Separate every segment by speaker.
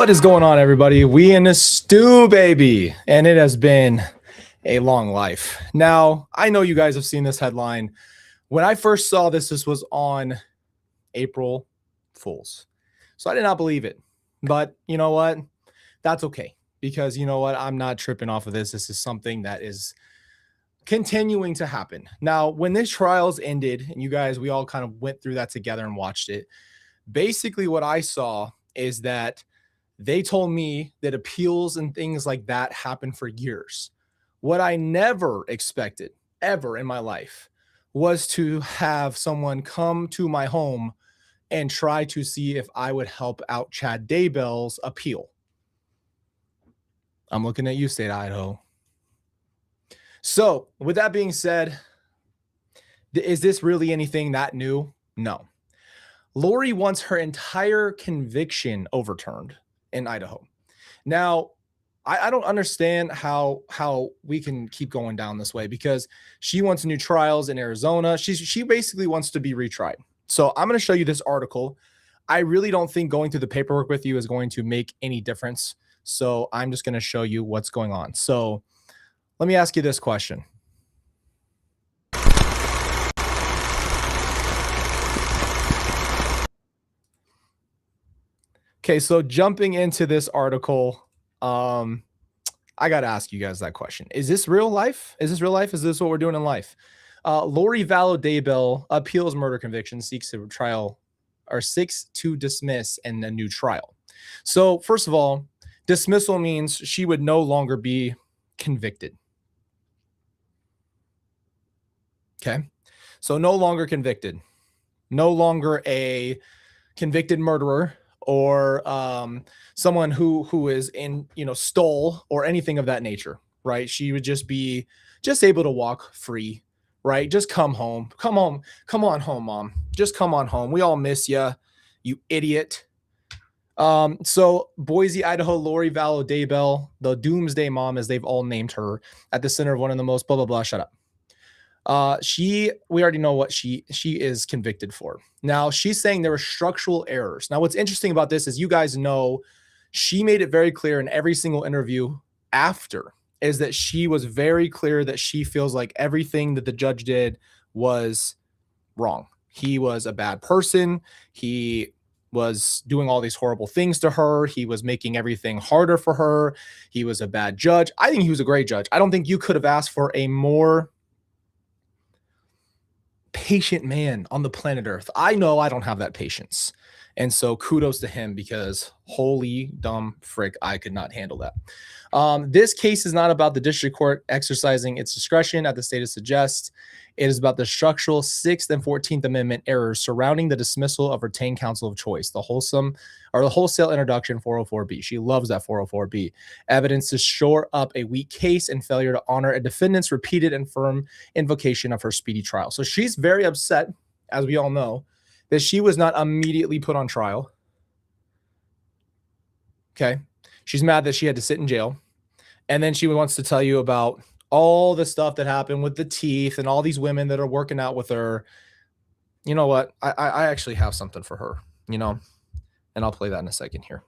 Speaker 1: What is going on, everybody? We in the stew, baby, and it has been a long life. Now, I know you guys have seen this headline. When I first saw this was on April Fools. So I did not believe it. But you know what? That's okay. Because you know what? I'm not tripping off of this. This is something that is continuing to happen. Now, when this trials ended, and you guys, we all kind of went through that together and watched it. Basically, what I saw is that they told me that appeals and things like that happen for years. What I never expected ever in my life was to have someone come to my home and try to see if I would help out Chad Daybell's appeal. I'm looking at you, State of Idaho. So with that being said, is this really anything that new? No. Lori wants her entire conviction overturned in Idaho. Now, I don't understand how we can keep going down this way, because she wants new trials in Arizona. She basically wants to be retried. So I'm going to show you this article. I really don't think going through the paperwork with you is going to make any difference. So I'm just going to show you what's going on. So let me ask you this question. Okay, so jumping into this article, I got to ask you guys that question. Is this real life? Is this real life? Is this what we're doing in life? Lori Vallow Daybell appeals murder conviction, seeks to trial or seeks to dismiss and a new trial. So first of all, dismissal means she would no longer be convicted. Okay, so no longer convicted, no longer a convicted murderer, or someone who is in, stole or anything of that nature, right? She would just be able to walk free, right? Just come home. Come on home, Mom. Just come on home. We all miss you, you idiot. So Boise, Idaho, Lori Vallow Daybell, the Doomsday Mom, as they've all named her, at the center of one of the most blah, blah, blah, shut up. We already know what she is convicted for. Now, she's saying there were structural errors. Now, what's interesting about this is, you guys know, she made it very clear in every single interview after, is that she was very clear that she feels like everything that the judge did was wrong. He was a bad person. He was doing all these horrible things to her. He was making everything harder for her. He was a bad judge. I think he was a great judge. I don't think you could have asked for a more patient man on the planet Earth. I know I don't have that patience. And so kudos to him, because holy dumb frick, I could not handle that. This case is not about the district court exercising its discretion, as the state suggests. It is about the structural 6th and 14th Amendment errors surrounding the dismissal of retained counsel of choice, the wholesale introduction 404B. She loves that 404B. Evidence to shore up a weak case and failure to honor a defendant's repeated and firm invocation of her speedy trial. So she's very upset, as we all know, that she was not immediately put on trial. Okay. She's mad that she had to sit in jail. And then she wants to tell you about all the stuff that happened with the teeth and all these women that are working out with her. You know what? I actually have something for her, and I'll play that in a second here.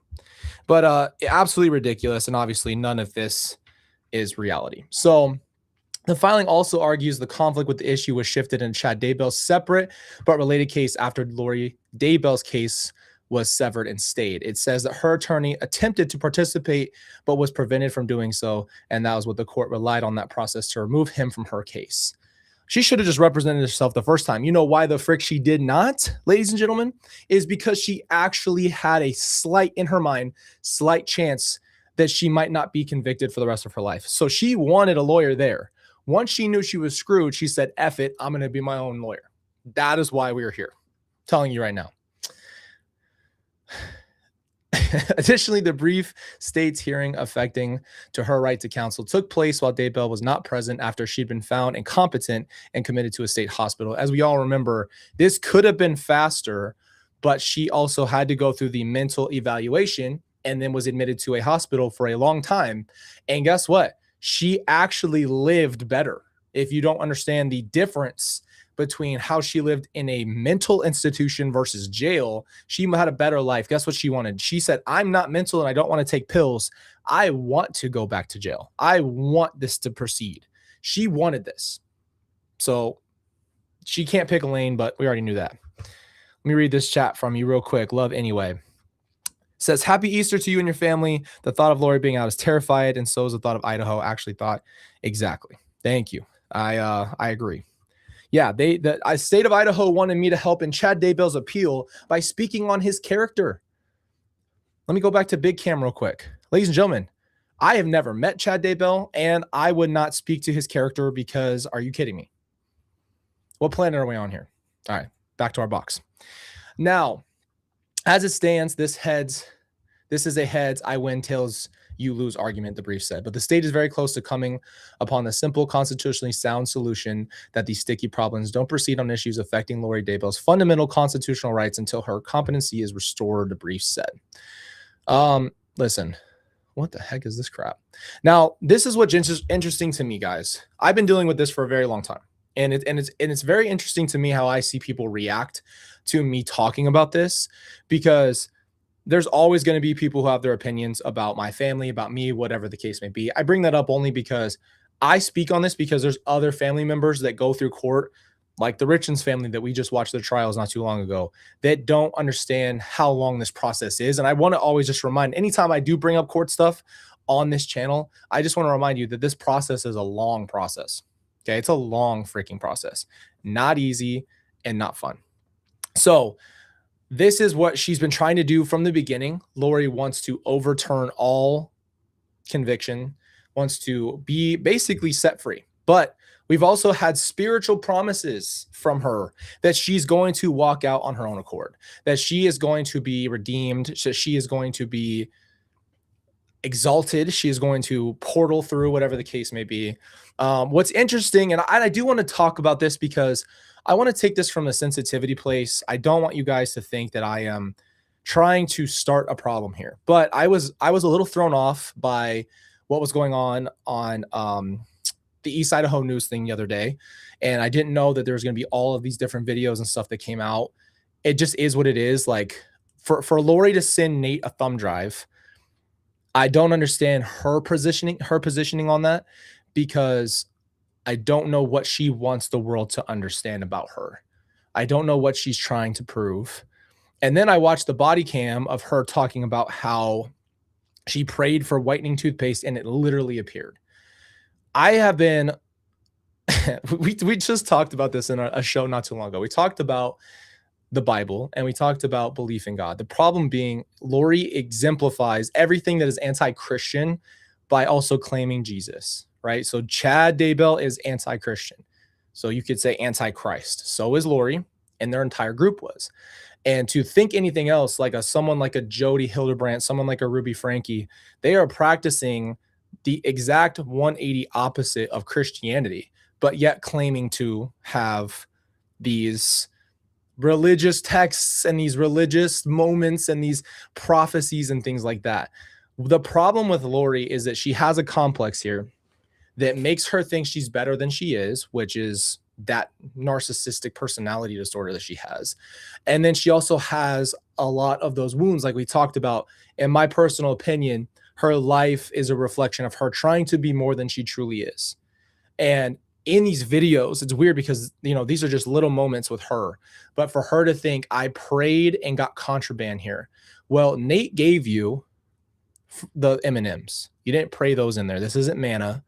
Speaker 1: But absolutely ridiculous. And obviously none of this is reality. So the filing also argues the conflict with the issue was shifted in Chad Daybell's separate but related case after Lori Daybell's case was severed and stayed. It says that her attorney attempted to participate but was prevented from doing so, and that was what the court relied on that process to remove him from her case. She should have just represented herself the first time. You know why the frick she did not, ladies and gentlemen, is because she actually had a slight, in her mind, slight chance that she might not be convicted for the rest of her life. So she wanted a lawyer there. Once she knew she was screwed, she said, F it, I'm going to be my own lawyer. That is why we are here. I'm telling you right now. Additionally, the brief state's hearing affecting to her right to counsel took place while Daybell was not present after she'd been found incompetent and committed to a state hospital. As we all remember, this could have been faster, but she also had to go through the mental evaluation and then was admitted to a hospital for a long time. And guess what? She actually lived better. If you don't understand the difference between how she lived in a mental institution versus jail. She had a better life. Guess what she wanted? She said, I'm not mental and I don't want to take pills. I want to go back to jail. I want this to proceed. She wanted this. So she can't pick a lane, but we already knew that. Let me read this chat from you real quick. Love anyway. Says, happy Easter to you and your family. The thought of Lori being out is terrified, and so is the thought of Idaho. Actually thought exactly. Thank you. I agree. Yeah, the state of Idaho wanted me to help in Chad Daybell's appeal by speaking on his character. Let me go back to Big Cam real quick. Ladies and gentlemen, I have never met Chad Daybell, and I would not speak to his character because, are you kidding me? What planet are we on here? All right, back to our box. Now, as it stands, this is a heads, I win, tails, you lose argument, the brief said. But the state is very close to coming upon the simple, constitutionally sound solution that these sticky problems don't proceed on issues affecting Lori Daybell's fundamental constitutional rights until her competency is restored, the brief said. Listen, what the heck is this crap? Now, this is what's interesting to me, guys. I've been dealing with this for a very long time. And it's very interesting to me how I see people react to me talking about this, because there's always going to be people who have their opinions about my family, about me, whatever the case may be. I bring that up only because I speak on this because there's other family members that go through court, like the Richens family that we just watched their trials not too long ago, that don't understand how long this process is. And I want to always just remind, anytime I do bring up court stuff on this channel, I just want to remind you that this process is a long process. Okay, it's a long freaking process. Not easy and not fun. So this is what she's been trying to do from the beginning. Lori wants to overturn all conviction, wants to be basically set free. But we've also had spiritual promises from her that she's going to walk out on her own accord, that she is going to be redeemed, that she is going to be exalted, she is going to portal through, whatever the case may be. What's interesting, and I do want to talk about this because I want to take this from a sensitivity place. I don't want you guys to think that I am trying to start a problem here, but I was a little thrown off by what was going on the East Idaho News thing the other day, and I didn't know that there was going to be all of these different videos and stuff that came out. It just is what it is. Like for Lori to send Nate a thumb drive, I don't understand her positioning on that, because I don't know what she wants the world to understand about her. I don't know what she's trying to prove. And then I watched the body cam of her talking about how she prayed for whitening toothpaste and it literally appeared. I have been, we just talked about this in a show not too long ago. We talked about the Bible and we talked about belief in God. The problem being, Lori exemplifies everything that is anti-Christian by also claiming Jesus, right? So Chad Daybell is anti-Christian. So you could say anti-Christ. So is Lori, and their entire group was. And to think anything else, like someone like a Jody Hildebrandt, someone like a Ruby Frankie, they are practicing the exact 180 opposite of Christianity, but yet claiming to have these religious texts and these religious moments and these prophecies and things like that. The problem with Lori is that she has a complex here that makes her think she's better than she is, which is that narcissistic personality disorder that she has. And then she also has a lot of those wounds, like we talked about. In my personal opinion, her life is a reflection of her trying to be more than she truly is. And in these videos, it's weird because, you know, these are just little moments with her, but for her to think I prayed and got contraband here. Well, Nate gave you the M&Ms. You didn't pray those in there. This isn't manna,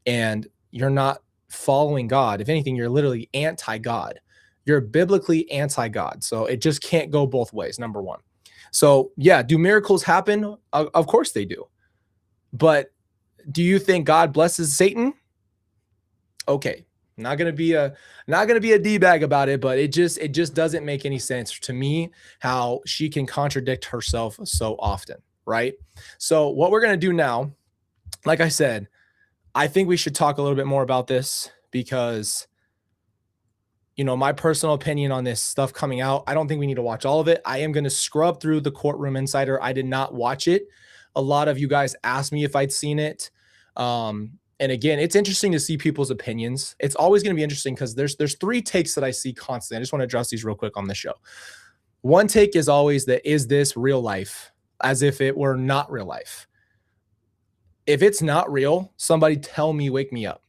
Speaker 1: and you're not following God. If anything, you're literally anti-God. You're biblically anti-God. So it just can't go both ways, number one. So yeah, do miracles happen? Of course they do. But do you think God blesses Satan? Okay, not gonna be a D-bag about it, but it just doesn't make any sense to me how she can contradict herself so often, right? So what we're gonna do now, like I said, I think we should talk a little bit more about this because, you know, my personal opinion on this stuff coming out, I don't think we need to watch all of it. I am going to scrub through the Courtroom Insider. I did not watch it. A lot of you guys asked me if I'd seen it. And again, it's interesting to see people's opinions. It's always going to be interesting because there's three takes that I see constantly. I just want to address these real quick on the show. One take is always that, is this real life? As if it were not real life. If it's not real, somebody tell me, wake me up.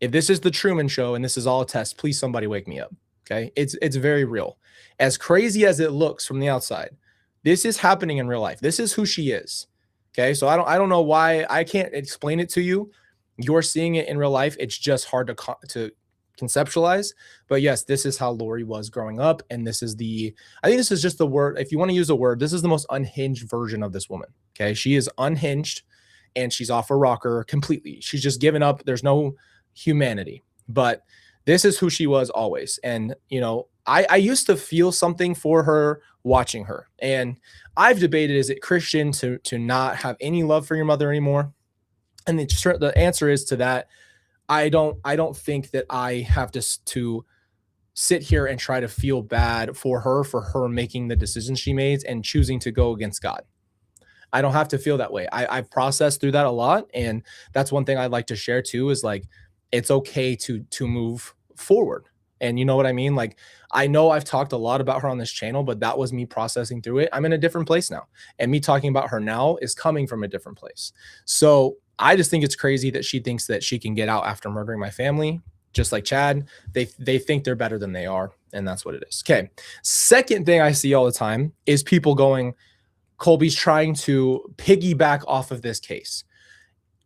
Speaker 1: If this is the Truman Show and this is all a test, please somebody wake me up. Okay. It's very real. As crazy as it looks from the outside, this is happening in real life. This is who she is. Okay. So I don't know why I can't explain it to you. You're seeing it in real life. It's just hard to conceptualize. But yes, this is how Lori was growing up. And this is I think this is just the word. If you want to use a word, this is the most unhinged version of this woman. Okay. She is unhinged and she's off her rocker completely. She's just given up. There's no humanity, but this is who she was always. And, you know, I used to feel something for her watching her. And I've debated, is it Christian to not have any love for your mother anymore? And the answer is to that. I don't think that I have to sit here and try to feel bad for her making the decisions she made and choosing to go against God. I don't have to feel that way. I've processed through that a lot. And that's one thing I'd like to share too, is like, it's okay to move forward. And you know what I mean? Like, I know I've talked a lot about her on this channel, but that was me processing through it. I'm in a different place now. And me talking about her now is coming from a different place. So I just think it's crazy that she thinks that she can get out after murdering my family. Just like Chad, they think they're better than they are. And that's what it is. Okay. Second thing I see all the time is people going, Colby's trying to piggyback off of this case.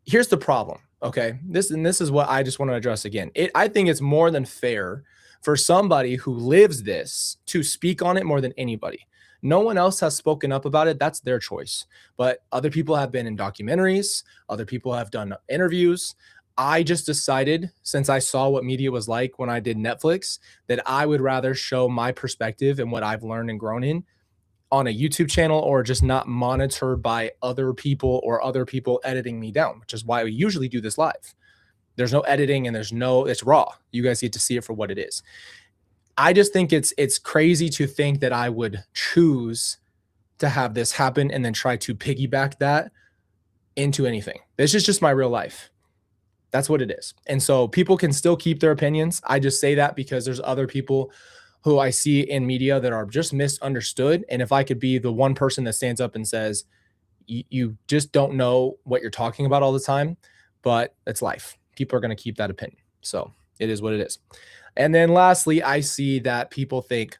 Speaker 1: Here's the problem. Okay. This is what I just want to address again. I think it's more than fair for somebody who lives this to speak on it more than anybody. No one else has spoken up about it. That's their choice. But other people have been in documentaries. Other people have done interviews. I just decided, since I saw what media was like when I did Netflix, that I would rather show my perspective and what I've learned and grown in on a YouTube channel, or just not monitored by other people or other people editing me down, which is why we usually do this live. There's no editing and it's raw. You guys get to see it for what it is. I just think it's crazy to think that I would choose to have this happen and then try to piggyback that into anything. This is just my real life. That's what it is. And so people can still keep their opinions. I just say that because there's other people who I see in media that are just misunderstood. And if I could be the one person that stands up and says, you just don't know what you're talking about all the time, but it's life. People are going to keep that opinion. So it is what it is. And then lastly, I see that people think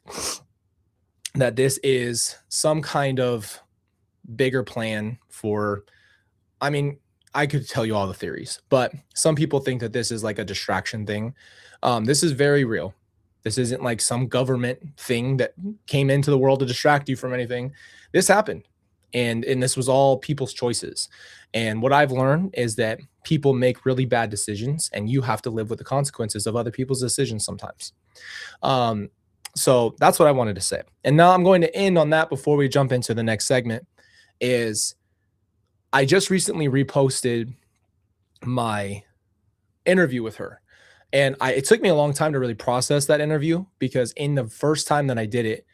Speaker 1: that this is some kind of bigger plan for, I mean, I could tell you all the theories, but some people think that this is like a distraction thing. This is very real. This isn't like some government thing that came into the world to distract you from anything. This happened. And this was all people's choices. And what I've learned is that people make really bad decisions and you have to live with the consequences of other people's decisions sometimes. So that's what I wanted to say. And now I'm going to end on that before we jump into the next segment. Is I just recently reposted my interview with her. And it took me a long time to really process that interview, because in the first time that I did it,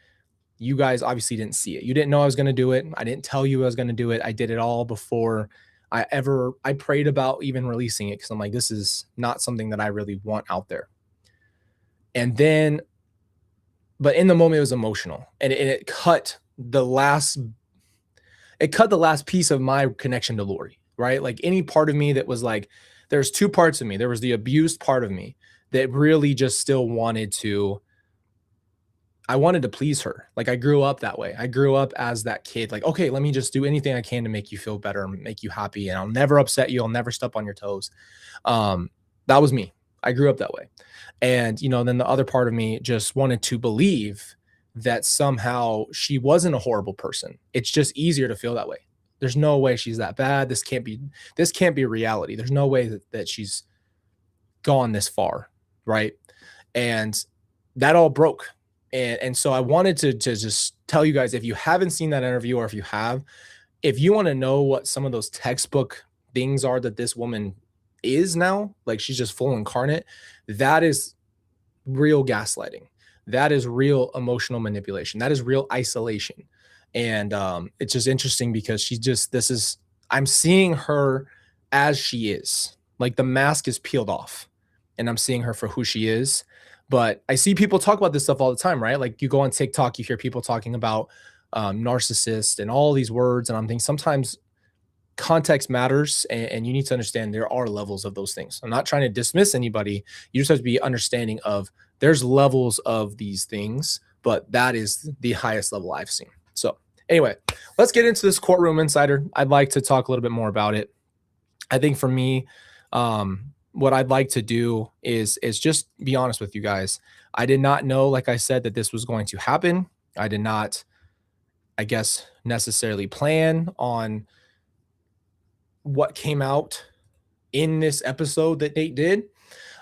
Speaker 1: you guys obviously didn't see it. You didn't know I was going to do it. I didn't tell you I was going to do it. I did it all before I prayed about even releasing it, because I'm like, this is not something that I really want out there. And then, but in the moment it was emotional, and it cut the last piece of my connection to Lori, right? Like any part of me that was like, there's two parts of me. There was the abused part of me that really just still wanted to please her. Like I grew up that way. I grew up as that kid, like, okay, let me just do anything I can to make you feel better, make you happy. And I'll never upset you. I'll never step on your toes. That was me. I grew up that way. And, you know, then the other part of me just wanted to believe that somehow she wasn't a horrible person. It's just easier to feel that way. There's no way she's that bad. This can't be reality. There's no way that she's gone this far. Right. And that all broke. And so I wanted to just tell you guys, if you haven't seen that interview, or if you want to know what some of those textbook things are that this woman is now, like she's just full incarnate, that is real gaslighting. That is real emotional manipulation. That is real isolation. And it's just interesting because I'm seeing her as she is. Like the mask is peeled off and I'm seeing her for who she is. But I see people talk about this stuff all the time, right? Like you go on TikTok, you hear people talking about narcissist and all these words. And I'm thinking sometimes context matters, and you need to understand there are levels of those things. I'm not trying to dismiss anybody. You just have to be understanding of there's levels of these things, but that is the highest level I've seen. So anyway, let's get into this Courtroom Insider. I'd like to talk a little bit more about it. I think for me, what I'd like to do is just be honest with you guys. I did not know, like I said, that this was going to happen. I did not, I guess, necessarily plan on what came out in this episode that Nate did.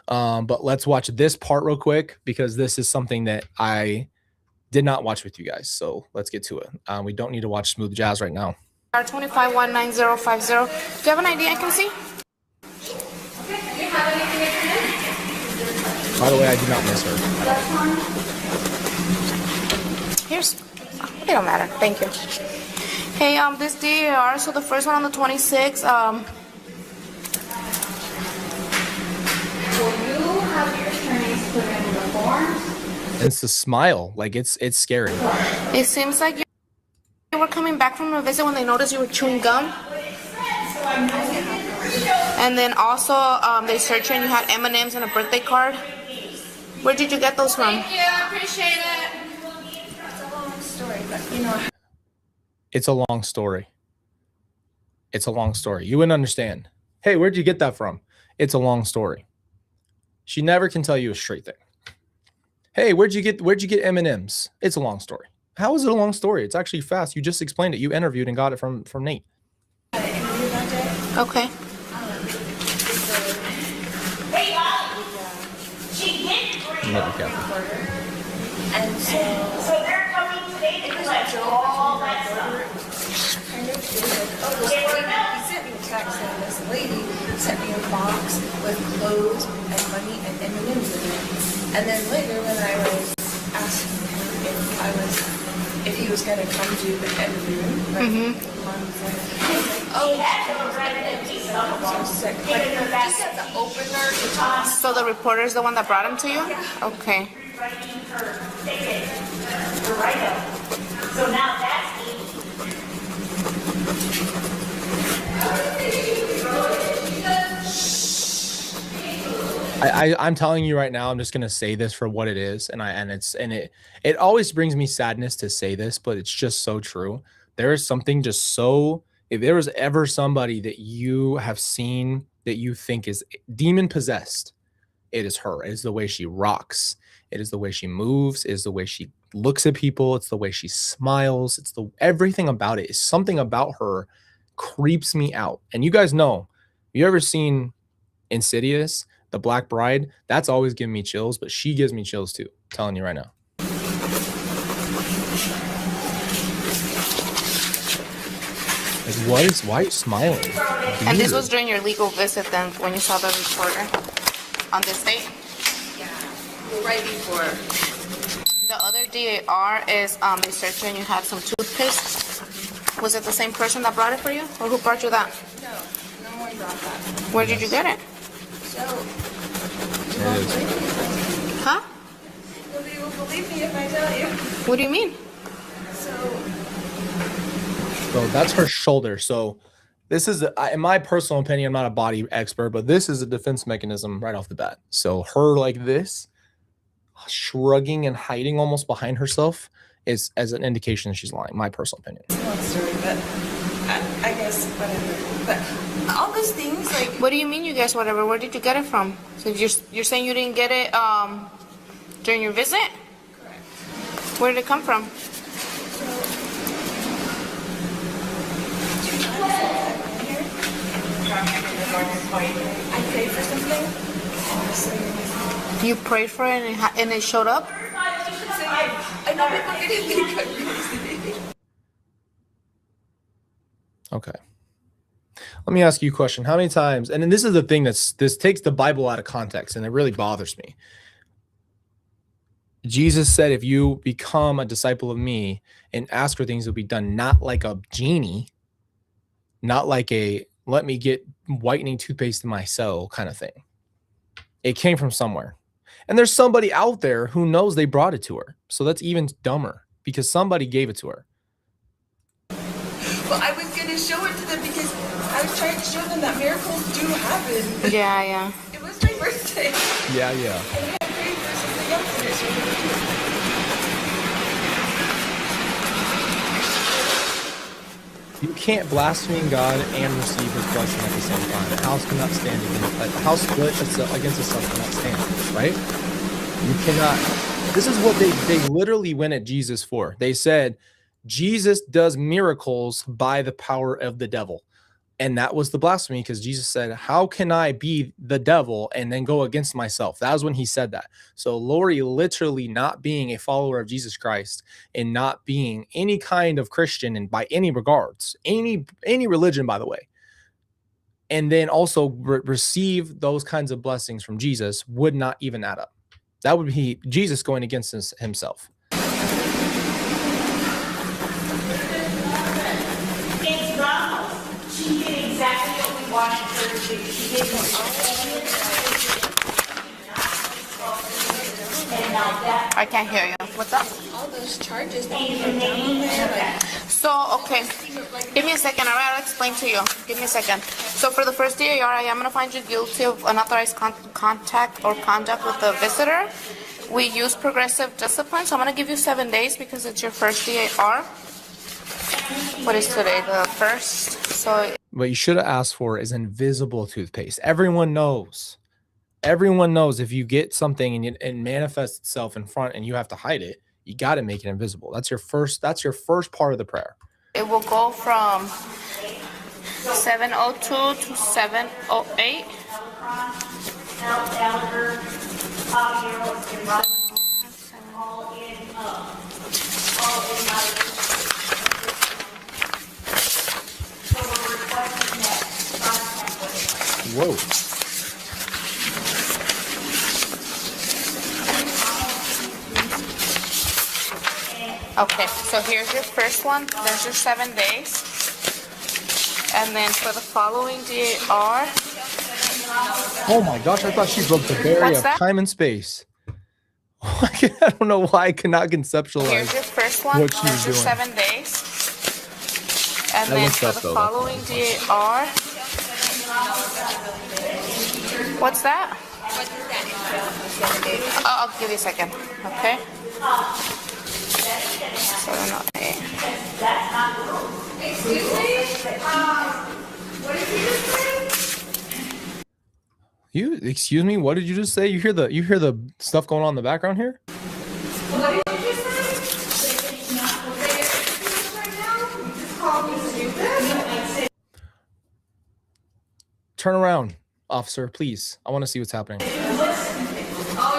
Speaker 1: But let's watch this part real quick because this is something that I did not watch with you guys. So let's get to it. We don't need to watch Smooth Jazz right now.
Speaker 2: R2519050. Do you have an ID I can see?
Speaker 1: By the way, I did not miss her.
Speaker 2: Here's, it don't matter. Thank you. Hey, this DAR, so the first one on the 26th, will you have your attorneys put in the forms?
Speaker 1: It's a smile. Like it's scary.
Speaker 2: It seems like you were coming back from a visit when they noticed you were chewing gum. And then also, they searched you and you had M&Ms and a birthday card. Where did you get those from?
Speaker 3: Thank you, I appreciate it. It's a long story, but you know.
Speaker 1: It's a long story. It's a long story. You wouldn't understand. Hey, where'd you get that from? It's a long story. She never can tell you a straight thing. Hey, where'd you get M&Ms? It's a long story. How is it a long story? It's actually fast. You just explained it. You interviewed and got it from Nate.
Speaker 2: Okay.
Speaker 3: And so they're coming today to collect all that stuff. Kind of feel like, he sent me a text and this lady sent me a box with clothes and money and M&Ms in it. And then later when I was asking him if he was gonna come do the interview, Mom was like, oh, I'm so sick. Like, just at the opener.
Speaker 2: So the reporter's the one that brought him to you? Okay.
Speaker 3: So now that's
Speaker 1: I'm telling you right now, I'm just gonna say this for what it is, and it always brings me sadness to say this, but it's just so true. There is something just so, if there was ever somebody that you have seen that you think is demon possessed, it is her. It is the way she rocks. It is the way she moves. It is the way she looks at people. It's the way she smiles. It's everything about it. Is something about her creeps me out. And you guys know, you ever seen Insidious, the Black Bride? That's always giving me chills, but she gives me chills too. I'm telling you right now. Like, why are you smiling? Dude.
Speaker 2: And this was during your legal visit then, when you saw the reporter on this date?
Speaker 3: Yeah, right before.
Speaker 2: The other DAR is, they searched you and you had some toothpaste. Was it the same person that brought it for you? Or who brought you that?
Speaker 3: No one brought that.
Speaker 2: Where did you get it?
Speaker 3: So, you won't believe me.
Speaker 2: Huh?
Speaker 3: Nobody will believe me if I tell you.
Speaker 2: What do you mean?
Speaker 1: Bro, that's her shoulder. So this is, in my personal opinion, I'm not a body expert, but this is a defense mechanism right off the bat. So her like this, shrugging and hiding almost behind herself is as an indication that she's lying. My personal opinion.
Speaker 3: It's a long story, but I guess whatever. But all those things, like,
Speaker 2: What do you mean you guys whatever? Where did you get it from? So you're saying you didn't get it during your visit?
Speaker 3: correct.
Speaker 2: Where did it come from?
Speaker 3: I prayed for something. Honestly,
Speaker 2: You prayed for it and it showed up?
Speaker 3: I know people didn't think I'm crazy.
Speaker 1: Okay. Let me ask you a question. How many times, and then this is the thing this takes the Bible out of context, and it really bothers me. Jesus said, if you become a disciple of me and ask for things will be done, not like a genie, not like a let me get whitening toothpaste in my cell kind of thing. It came from somewhere. And there's somebody out there who knows they brought it to her. So that's even dumber because somebody gave it to her.
Speaker 3: Well, I was going to show it to them because I was trying to show them that miracles do happen.
Speaker 2: Yeah.
Speaker 3: It was my birthday.
Speaker 1: Yeah.
Speaker 3: And I got prayed for something else.
Speaker 1: You can't blaspheme God and receive his blessing at the same time. A house cannot stand against a house split against itself cannot stand, right? You cannot. This is what they literally went at Jesus for. They said, Jesus does miracles by the power of the devil. And that was the blasphemy because Jesus said, how can I be the devil and then go against myself? That was when he said that. So Lori literally not being a follower of Jesus Christ and not being any kind of Christian and by any regards, any religion, by the way, and then also receive those kinds of blessings from Jesus would not even add up. That would be Jesus going against himself.
Speaker 4: She did exactly what we wanted her to do. She did
Speaker 2: I can't hear you. What's up?
Speaker 3: All those charges that you put down there,
Speaker 2: So, okay. Give me a second. I'll explain to you. Give me a second. So, for the first DAR, I am going to find you guilty of unauthorized contact or conduct with the visitor. We use progressive discipline. So, I'm going to give you 7 days because it's your first DAR. What is today? The 1st. So,
Speaker 1: what you should have asked for is invisible toothpaste. Everyone knows. Everyone knows if you get something and it manifests itself in front and you have to hide it, you got to make it invisible. That's your first part of the prayer.
Speaker 2: it will go from 7:02 to 7:08.
Speaker 1: Whoa.
Speaker 2: Okay, so here's your first one. There's your 7 days. And then for the following DAR.
Speaker 1: Oh my gosh, I thought she broke the barrier
Speaker 2: What's
Speaker 1: of
Speaker 2: that?
Speaker 1: time and space. I don't know why I cannot conceptualize.
Speaker 2: Here's your first one.
Speaker 1: What she was
Speaker 2: There's your
Speaker 1: doing.
Speaker 2: 7 days. And
Speaker 1: That
Speaker 2: then
Speaker 1: looks
Speaker 2: for
Speaker 1: up,
Speaker 2: the
Speaker 1: though.
Speaker 2: following DAR. What's that? Oh, I'll give you a second. Okay. 7:08.
Speaker 1: You excuse me, what did you just say? You hear the stuff going on in the background here? Turn around, officer, please. I want to see what's happening.
Speaker 4: Oh,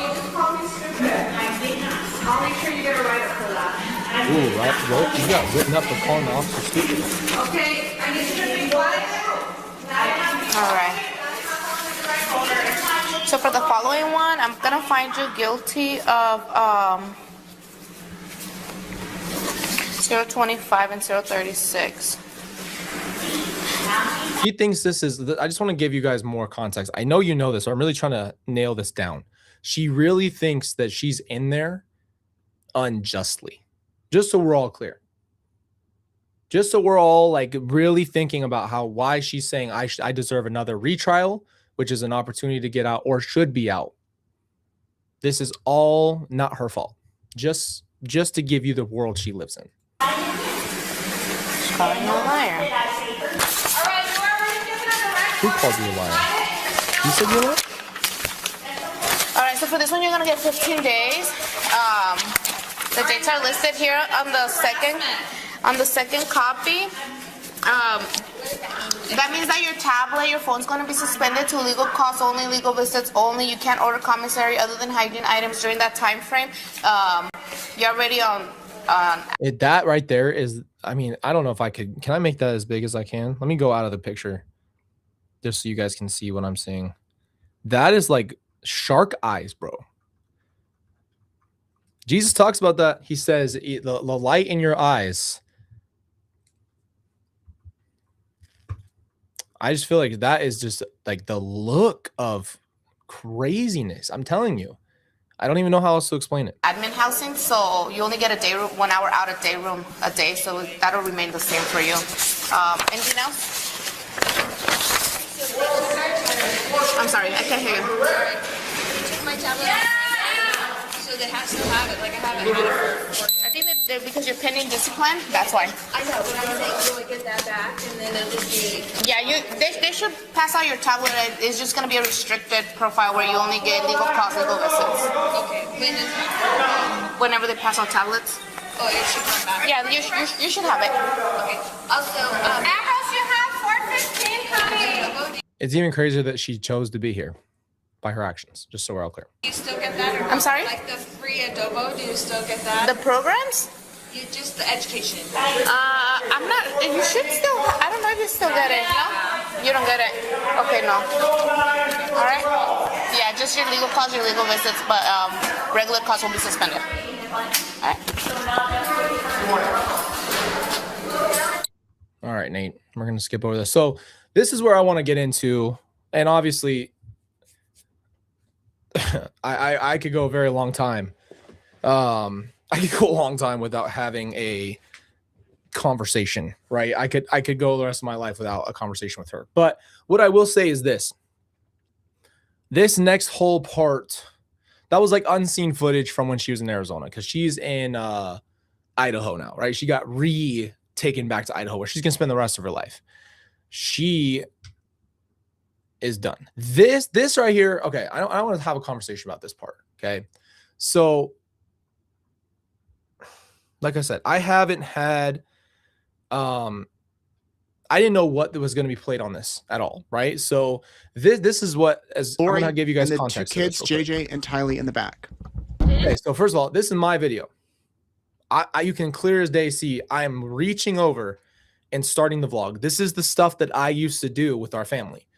Speaker 4: you just called me stupid. I did not. I'll make sure you get a write-up for that.
Speaker 1: Ooh, right. Well, you got written up for calling the officer stupid.
Speaker 4: Okay, I need you to be quiet.
Speaker 2: All right. So for the following one, I'm gonna find you guilty of 025 and 036.
Speaker 1: He thinks this is, I just want to give you guys more context. I know you know this, so I'm really trying to nail this down. She really thinks that she's in there unjustly. Just so we're all clear. Just so we're all like really thinking about why she's saying I deserve another retrial, which is an opportunity to get out or should be out. This is all not her fault. Just to give you the world she lives in.
Speaker 2: She's calling you a liar.
Speaker 1: Who called you a liar? You said you were?
Speaker 2: All right, so for this one, you're gonna get 15 days. The dates are listed here on the second copy. That means that your tablet, your phone's going to be suspended to legal calls only, legal visits only. You can't order commissary other than hygiene items during that time frame. You're already on.
Speaker 1: That right there is, I mean, I don't know if I could. Can I make that as big as I can? Let me go out of the picture just so you guys can see what I'm seeing. That is like shark eyes, bro. Jesus talks about that. He says the light in your eyes. I just feel like that is just like the look of craziness. I'm telling you. I don't even know how else to explain it.
Speaker 2: Admin housing, so you only get a day room, 1 hour out of day room a day, so that'll remain the same for you. Anything else? I'm sorry, I can't hear you.
Speaker 3: Took my tablet off, so they have to have it. Like I haven't had it for.
Speaker 2: I think that because you're pending discipline, that's why.
Speaker 3: I know, but I'm saying, do I get that back, and then it'll just be.
Speaker 2: Yeah, they should pass out your tablet. It's just gonna be a restricted profile where you only get legal calls, legal visits.
Speaker 3: Okay, when is that?
Speaker 2: Whenever they pass out tablets.
Speaker 3: Oh, it should come back.
Speaker 2: Yeah, you should have it.
Speaker 3: Okay. Also,
Speaker 4: Ambrose, you have 415 coming.
Speaker 1: It's even crazier that she chose to be here by her actions, just so we're all clear.
Speaker 3: do you still get that, or
Speaker 2: I'm sorry?
Speaker 3: Like the free adobo, do you still get that?
Speaker 2: The programs?
Speaker 3: You just the education.
Speaker 2: I'm not. You should still. I don't know if you still get it. No, you don't get it. Okay, no. All right. Yeah, just your legal calls, your legal visits, but regular calls will be suspended. All right.
Speaker 1: All right, Nate, we're going to skip over this. So this is where I want to get into, and obviously I could go a very long time. I could go a long time without having a conversation, right? I could go the rest of my life without a conversation with her. But what I will say is this next whole part, that was like unseen footage from when she was in Arizona, because she's in Idaho now, right? She got taken back to Idaho, where she's gonna spend the rest of her life. She is done. This right here, okay, I don't want to have a conversation about this part, okay? So like I said, I haven't had I didn't know what was going to be played on this at all, right? So this is what, as I'm going to give you guys
Speaker 5: and the
Speaker 1: context.
Speaker 5: two kids, JJ and Tylee, in the back.
Speaker 1: Okay, so first of all, this is my video. You can clear as day see I am reaching over and starting the vlog. This is the stuff that I used to do with our family.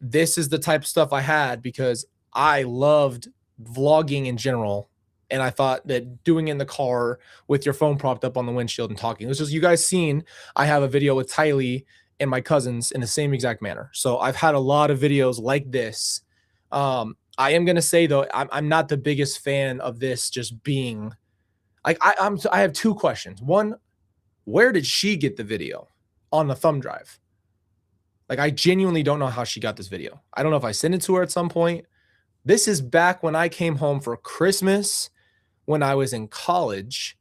Speaker 1: This is the type of stuff I had because I loved vlogging in general. And I thought that doing it in the car with your phone propped up on the windshield and talking. This is, you guys seen, I have a video with Tylee and my cousins in the same exact manner. So I've had a lot of videos like this. I am going to say, though, I'm not the biggest fan of this just being like, I have two questions. One, where did she get the video on the thumb drive? Like, I genuinely don't know how she got this video. I don't know if I sent it to her at some point. This is back when I came home for Christmas when I was in college,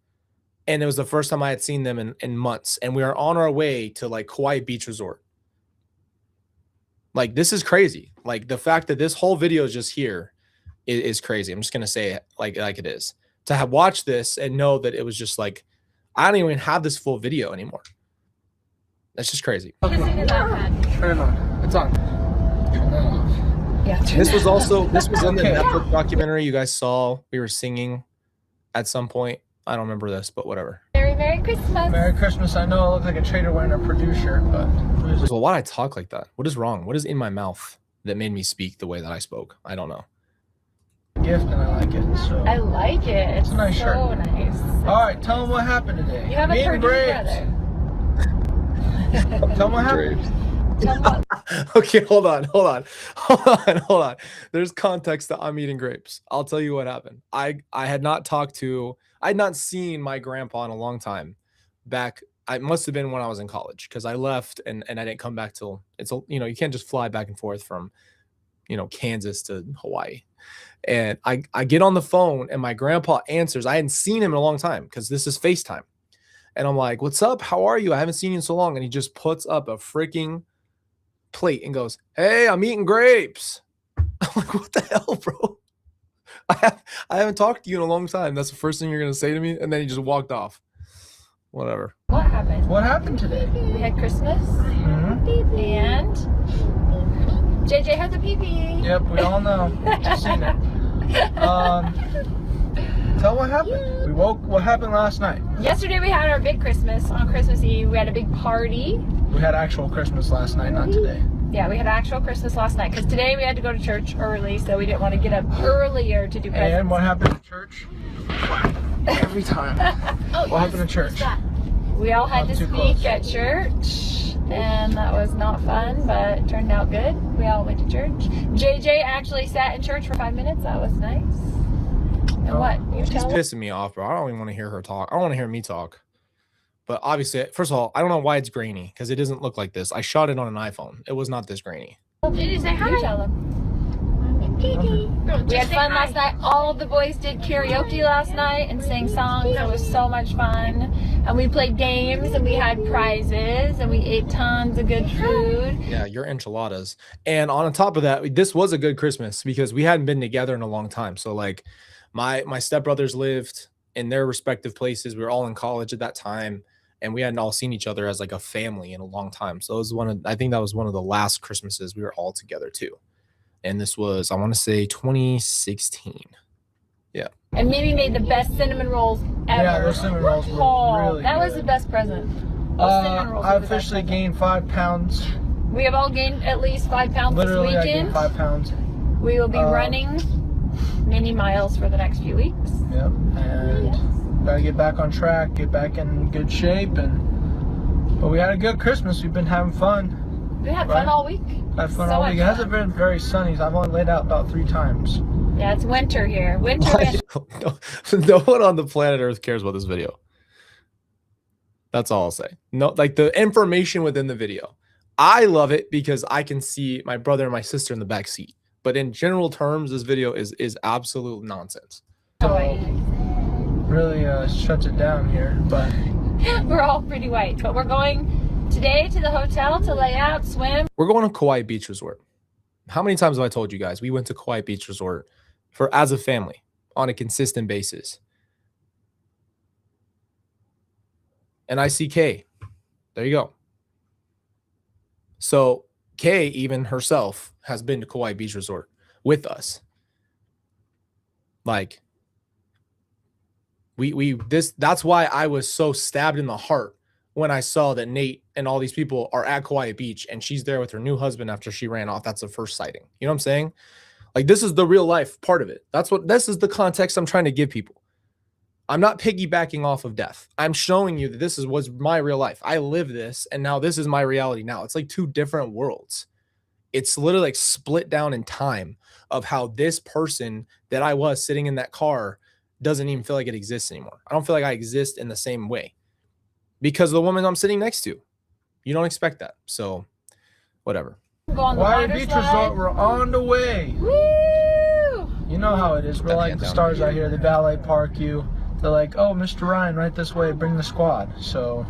Speaker 1: and it was the first time I had seen them in months, and we are on our way to like Kauai Beach Resort. Like, this is crazy. Like, the fact that this whole video is just here is crazy. I'm just going to say it like it is. To have watched this and know that it was just like, I don't even have this full video anymore. That's just crazy. Okay. Turn it on. It's on. Turn that off. Yeah. This was in the Netflix documentary you guys saw. We were singing at some point. I don't remember this, but whatever.
Speaker 6: Merry Christmas.
Speaker 1: Merry Christmas. I know I look like a trader wearing a Purdue shirt, but well, why do I talk like that? What is wrong? What is in my mouth that made me speak the way that I spoke? I don't know. Gift, and I like it. So
Speaker 6: I like it. It's
Speaker 1: a nice shirt.
Speaker 6: So nice.
Speaker 1: All right, tell them what happened today.
Speaker 6: You have a Purdue brother.
Speaker 1: Tell them what happened. Okay, hold on. There's context that I'm eating grapes. I'll tell you what happened. I had not seen my grandpa in a long time. Back, it must have been when I was in college, because I left and I didn't come back till you can't just fly back and forth from Kansas to Hawaii. And I get on the phone and my grandpa answers. I hadn't seen him in a long time because this is FaceTime. And I'm like, "What's up? How are you? I haven't seen you in so long." And he just puts up a freaking plate and goes, "Hey, I'm eating grapes." I'm like, "What the hell, bro? I haven't talked to you in a long time. That's the first thing you're gonna say to me?" And then he just walked off. Whatever.
Speaker 6: What happened?
Speaker 1: What happened today?
Speaker 6: We had Christmas.
Speaker 1: Mm-hmm.
Speaker 6: And JJ has a pee-pee.
Speaker 1: Yep, we all know. Just seen it. Tell what happened. What happened last night?
Speaker 6: Yesterday we had our big Christmas. On Christmas Eve, we had a big party.
Speaker 1: We had actual Christmas last night, not today.
Speaker 6: Yeah, we had actual Christmas last night because today we had to go to church early, so we didn't want to get up earlier to do presents.
Speaker 1: And what happened at church? Every time. What happened at church?
Speaker 6: We all had to speak at church. and that was not fun, but it turned out good. We all went to church. JJ actually sat in church for 5 minutes. That was nice. And what? You
Speaker 1: She's
Speaker 6: tell
Speaker 1: pissing me off, bro. I don't even want to hear her talk. I don't want to hear me talk. But obviously, first of all, I don't know why it's grainy because it doesn't look like this. I shot it on an iPhone. It was not this grainy.
Speaker 6: JJ, say hi. You tell them. We had fun last night. All of the boys did karaoke last night and sang songs. It was so much fun. And we played games and we had prizes and we ate tons of good food.
Speaker 1: Yeah, your enchiladas. And on top of that, this was a good Christmas because we hadn't been together in a long time. So like my stepbrothers lived in their respective places. We were all in college at that time. And we hadn't all seen each other as like a family in a long time. So it was I think that was one of the last Christmases we were all together too. And this was, I want to say 2016. Yeah.
Speaker 6: And Mimi made the best cinnamon rolls ever.
Speaker 7: Yeah, those cinnamon rolls were really
Speaker 6: that
Speaker 7: good.
Speaker 6: was the best present. Those cinnamon rolls
Speaker 7: I
Speaker 6: were the best
Speaker 7: officially
Speaker 6: present.
Speaker 7: gained 5 pounds.
Speaker 6: We have all gained at least 5 pounds
Speaker 7: Literally,
Speaker 6: this
Speaker 7: I gained
Speaker 6: weekend.
Speaker 7: 5 pounds.
Speaker 6: We will be running many miles for the next few weeks.
Speaker 7: Yep. And gotta get back on track, get back in good shape, but we had a good Christmas. We've been having fun.
Speaker 6: We had fun all week.
Speaker 7: Had fun
Speaker 6: So
Speaker 7: all
Speaker 6: much
Speaker 7: week. It hasn't
Speaker 6: fun.
Speaker 7: been very sunny. So I've only laid out about 3 times.
Speaker 6: Yeah, it's winter here. Winter.
Speaker 1: No one on the planet Earth cares about this video. That's all I'll say. No, like the information within the video. I love it because I can see my brother and my sister in the back seat. But in general terms, this video is absolute nonsense.
Speaker 7: Really shuts it down here, but
Speaker 6: We're all pretty white, but we're going today to the hotel to lay out, swim.
Speaker 1: We're going to Kauai Beach Resort. How many times have I told you guys we went to Kauai Beach Resort as a family on a consistent basis? And I see Kay. There you go. So Kay, even herself, has been to Kauai Beach Resort with us. Like, that's why I was so stabbed in the heart when I saw that Nate and all these people are at Kauai Beach and she's there with her new husband after she ran off. That's the first sighting. You know what I'm saying? Like, this is the real life part of it. This is the context I'm trying to give people. I'm not piggybacking off of death. I'm showing you that this was my real life. I live this, and now this is my reality now. It's like 2 different worlds. It's literally like split down in time of how this person that I was sitting in that car doesn't even feel like it exists anymore. I don't feel like I exist in the same way because of the woman I'm sitting next to. You don't expect that. So whatever.
Speaker 7: Kauai Beach Resort, we're on the way.
Speaker 6: Woo!
Speaker 7: You know how it is. We're like the stars out here. The valet park you. They're like, oh, Mr. Ryan, right this way. Bring the squad. So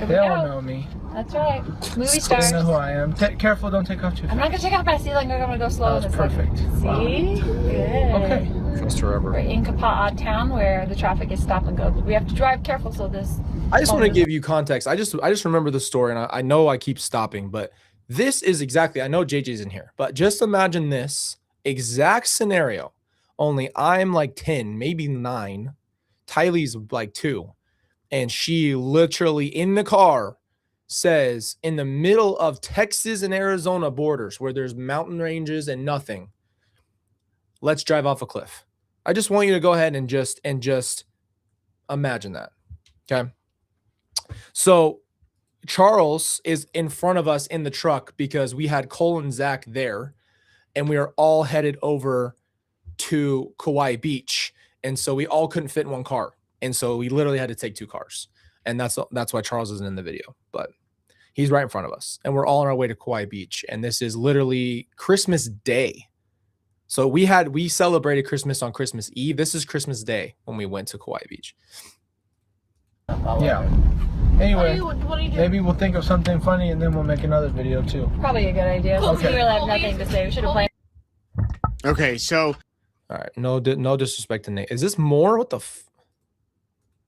Speaker 7: they all know me.
Speaker 6: That's right. Movie
Speaker 7: They
Speaker 6: stars.
Speaker 7: know who I am. Careful, don't take off too fast.
Speaker 6: I'm not gonna take off my ceiling. I'm gonna go slow.
Speaker 7: That's perfect.
Speaker 6: See?
Speaker 7: Wow.
Speaker 6: Good.
Speaker 7: Okay.
Speaker 1: First forever.
Speaker 6: We're in Kapa'a town where the traffic is stop and go, but we have to drive careful so this.
Speaker 1: I just want to give you context. I just remember the story, and I know I keep stopping, but this is exactly, I know JJ's in here, but just imagine this exact scenario, only I'm like 10, maybe 9, Tylee's like 2, and she literally in the car says in the middle of Texas and Arizona borders where there's mountain ranges and nothing, let's drive off a cliff. I just want you to go ahead and just imagine that. Okay. So Charles is in front of us in the truck because we had Cole and Zach there and we are all headed over to Kauai Beach. And so we all couldn't fit in one car. And so we literally had to take 2 cars. And that's why Charles isn't in the video, but he's right in front of us and we're all on our way to Kauai Beach. And this is literally Christmas Day. So we celebrated Christmas on Christmas Eve. This is Christmas Day when we went to Kauai Beach.
Speaker 7: Yeah. Anyway,
Speaker 6: What do you do?
Speaker 7: maybe we'll think of something funny and then we'll make another video too.
Speaker 6: Probably a good idea. Since we
Speaker 7: Okay.
Speaker 6: really have nothing to say, we should have planned.
Speaker 5: Okay, so
Speaker 1: All right. No disrespect to Nate. Is this more? What the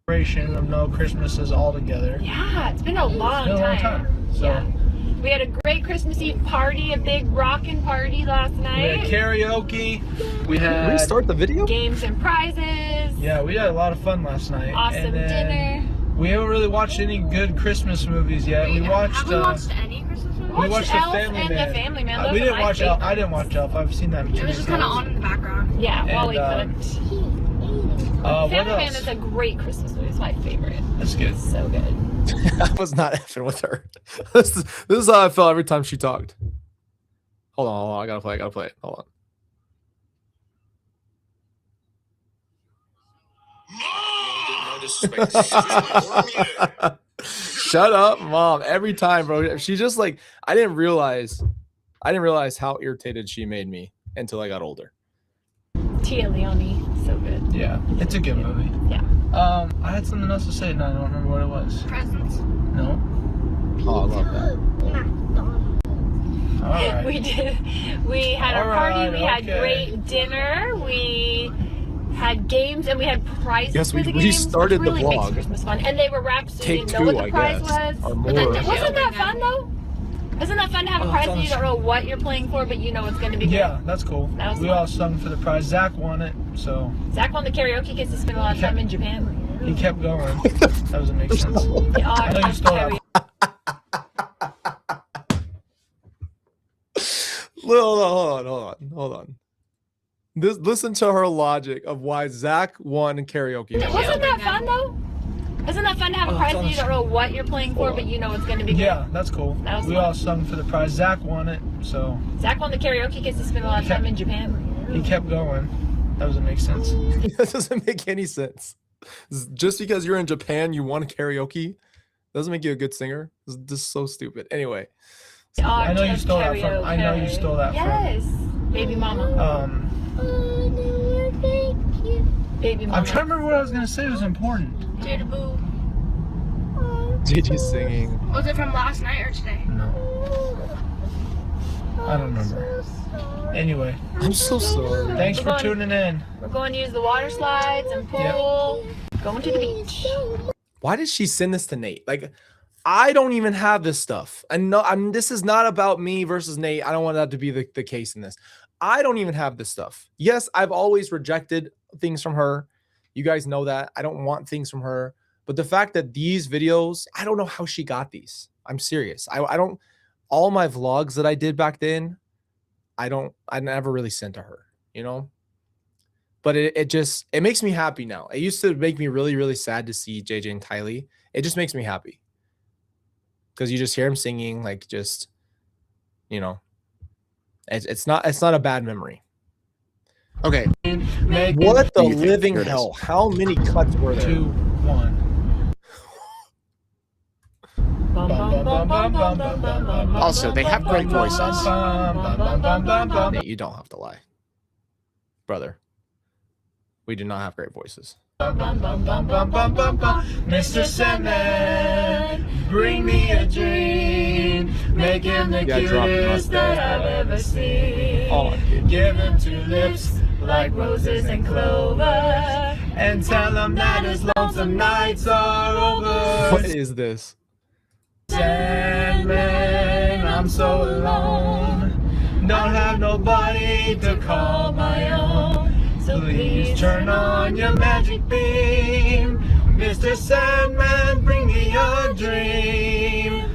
Speaker 7: Of no Christmases all together.
Speaker 6: Yeah, it's been a long
Speaker 7: It's been a long
Speaker 6: time.
Speaker 7: time. So
Speaker 6: Yeah. We had a great Christmas Eve party, a big rockin' party last
Speaker 7: we
Speaker 6: night.
Speaker 7: had karaoke. We had
Speaker 1: restart the video?
Speaker 6: Games and prizes.
Speaker 7: Yeah, we had a lot of fun last night.
Speaker 6: Awesome
Speaker 7: And then
Speaker 6: dinner.
Speaker 7: We haven't really watched any good Christmas movies yet. We watched.
Speaker 2: Have we watched any Christmas movies?
Speaker 7: We watched The
Speaker 6: Elf
Speaker 7: Family
Speaker 6: and
Speaker 7: Man.
Speaker 6: The Family Man. Those
Speaker 7: We
Speaker 6: are
Speaker 7: didn't
Speaker 6: my
Speaker 7: watch Elf. I
Speaker 6: favorites.
Speaker 7: didn't watch Elf. I've seen that.
Speaker 2: It was just kind of on in the background.
Speaker 6: Yeah, while we
Speaker 7: And,
Speaker 6: cooked.
Speaker 7: what
Speaker 6: Family Man
Speaker 7: else?
Speaker 6: is a great Christmas movie. It's my favorite.
Speaker 7: That's good.
Speaker 6: So good.
Speaker 1: I was not effing with her. This is how I felt every time she talked. Hold on. I gotta play it. Hold on. Shut up, Mom. Every time, bro. She just like I didn't realize how irritated she made me until I got older.
Speaker 6: Tia Leone, so good.
Speaker 7: Yeah, it's a good movie.
Speaker 6: Yeah.
Speaker 7: I had something else to say, and I don't remember what it was.
Speaker 2: Presents.
Speaker 7: No.
Speaker 1: Oh, I love that.
Speaker 7: All right.
Speaker 6: We did. We had our
Speaker 7: All
Speaker 6: party.
Speaker 7: right,
Speaker 6: We had
Speaker 7: okay.
Speaker 6: great dinner. We had games, and we had prizes
Speaker 1: Yes,
Speaker 6: for
Speaker 1: we
Speaker 6: the games.
Speaker 1: restarted
Speaker 6: which really
Speaker 1: the
Speaker 6: makes
Speaker 1: vlog.
Speaker 6: Christmas fun. And they were wrapped, so you
Speaker 1: Take
Speaker 6: didn't know
Speaker 1: two,
Speaker 6: what
Speaker 1: I
Speaker 6: the prize
Speaker 1: guess.
Speaker 6: was.
Speaker 1: Or more.
Speaker 6: Wasn't that fun though? Isn't that fun to have a prize and you don't know what you're playing for, but you know it's going to be good?
Speaker 7: Yeah, that's cool.
Speaker 6: That was
Speaker 7: we
Speaker 6: fun.
Speaker 7: all sung for the prize. Zach won it, so
Speaker 6: Zach won the karaoke because he spent a lot of time in Japan.
Speaker 7: he kept going. That doesn't make sense.
Speaker 6: Yeah,
Speaker 7: I know you stole that.
Speaker 1: Hold on. Listen to her logic of why Zach won karaoke.
Speaker 6: Wasn't that fun though? Isn't that fun to have a prize and you don't know what you're playing for, but you know it's going to be good?
Speaker 7: Yeah, that's cool.
Speaker 6: That was
Speaker 7: we
Speaker 6: fun.
Speaker 7: all sung for the prize. Zach won it, so
Speaker 6: Zach won the karaoke because he spent a lot of time in Japan.
Speaker 7: he kept going. That doesn't make sense.
Speaker 1: That doesn't make any sense. Just because you're in Japan, you won karaoke doesn't make you a good singer. This is just so stupid. Anyway,
Speaker 7: I know you stole that from. I know you stole that
Speaker 6: Yes, baby mama. Baby mama.
Speaker 7: I'm trying to remember what I was gonna say was important.
Speaker 2: Jada Boo.
Speaker 1: Gigi singing.
Speaker 2: Was it from last night or today?
Speaker 7: No. I don't remember. Anyway,
Speaker 1: I'm so sorry.
Speaker 7: thanks for tuning in.
Speaker 6: We're going to use the water slides and pool. Going to the beach.
Speaker 1: Why did she send this to Nate? Like, I don't even have this stuff. And no, this is not about me versus Nate. I don't want that to be the case in this. I don't even have this stuff. Yes, I've always rejected things from her. You guys know that. I don't want things from her. But the fact that these videos, I don't know how she got these. I'm serious. I don't, all my vlogs that I did back then, I never really sent to her, you know? But it makes me happy now. It used to make me really, really sad to see JJ and Tylee. It just makes me happy. Because you just hear him singing, like, just, you know, it's not a bad memory.
Speaker 5: Okay.
Speaker 1: What the living hell? How many cuts were there?
Speaker 7: 2, 1.
Speaker 5: Also, they have great voices.
Speaker 1: Nate, you don't have to lie. Brother, we do not have great voices.
Speaker 7: Mr. Sandman, bring me a dream. Make him the cutest that I've ever seen.
Speaker 1: Oh,
Speaker 7: Give him 2 lips like roses and clover, and tell him that his lonesome nights are over.
Speaker 1: what is this?
Speaker 7: Sandman, I'm so alone. Don't have nobody to call my own. So please turn on your magic beam. Mr. Sandman, bring me a dream.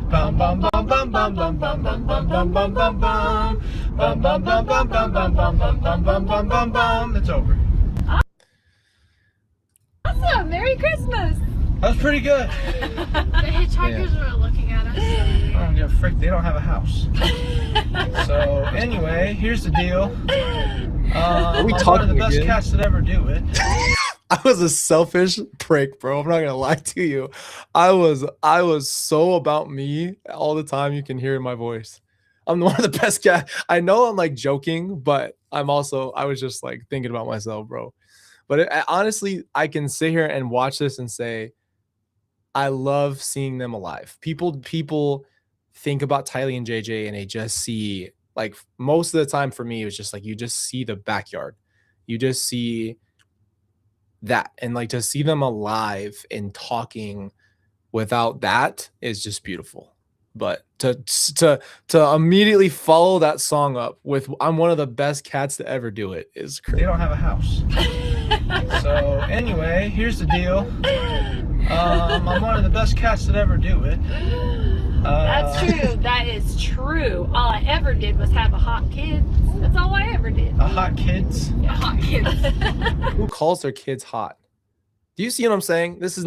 Speaker 7: Bum bum bum bum bum bum bum bum bum bum bum bum bum. Bum bum bum bum bum bum bum bum bum bum bum bum bum. It's over.
Speaker 6: Awesome! Merry Christmas!
Speaker 7: That was pretty good.
Speaker 2: The hitchhikers were looking at us.
Speaker 7: I don't give a frick, they don't have a house. So anyway, here's the deal.
Speaker 1: Are we
Speaker 7: I'm one of
Speaker 1: talking
Speaker 7: the best
Speaker 1: again?
Speaker 7: cats that ever do it.
Speaker 1: I was a selfish prick, bro. I'm not gonna lie to you. I was so about me all the time. You can hear in my voice. I'm one of the best cat. I know I'm like joking, but I was just like thinking about myself, bro. But honestly, I can sit here and watch this and say, I love seeing them alive. People think about Tylee and JJ and they just see, like, most of the time for me, it was just like, you just see the backyard. You just see that. And like to see them alive and talking without that is just beautiful. But to immediately follow that song up with I'm one of the best cats to ever do it is crazy.
Speaker 7: They don't have a house. So anyway, here's the deal. I'm one of the best cats that ever do it.
Speaker 6: That's true. That is true. All I ever did was have a hot kid. That's all I ever did.
Speaker 7: A hot kids.
Speaker 6: Yeah, hot kids.
Speaker 1: Who calls their kids hot? Do you see what I'm saying? This is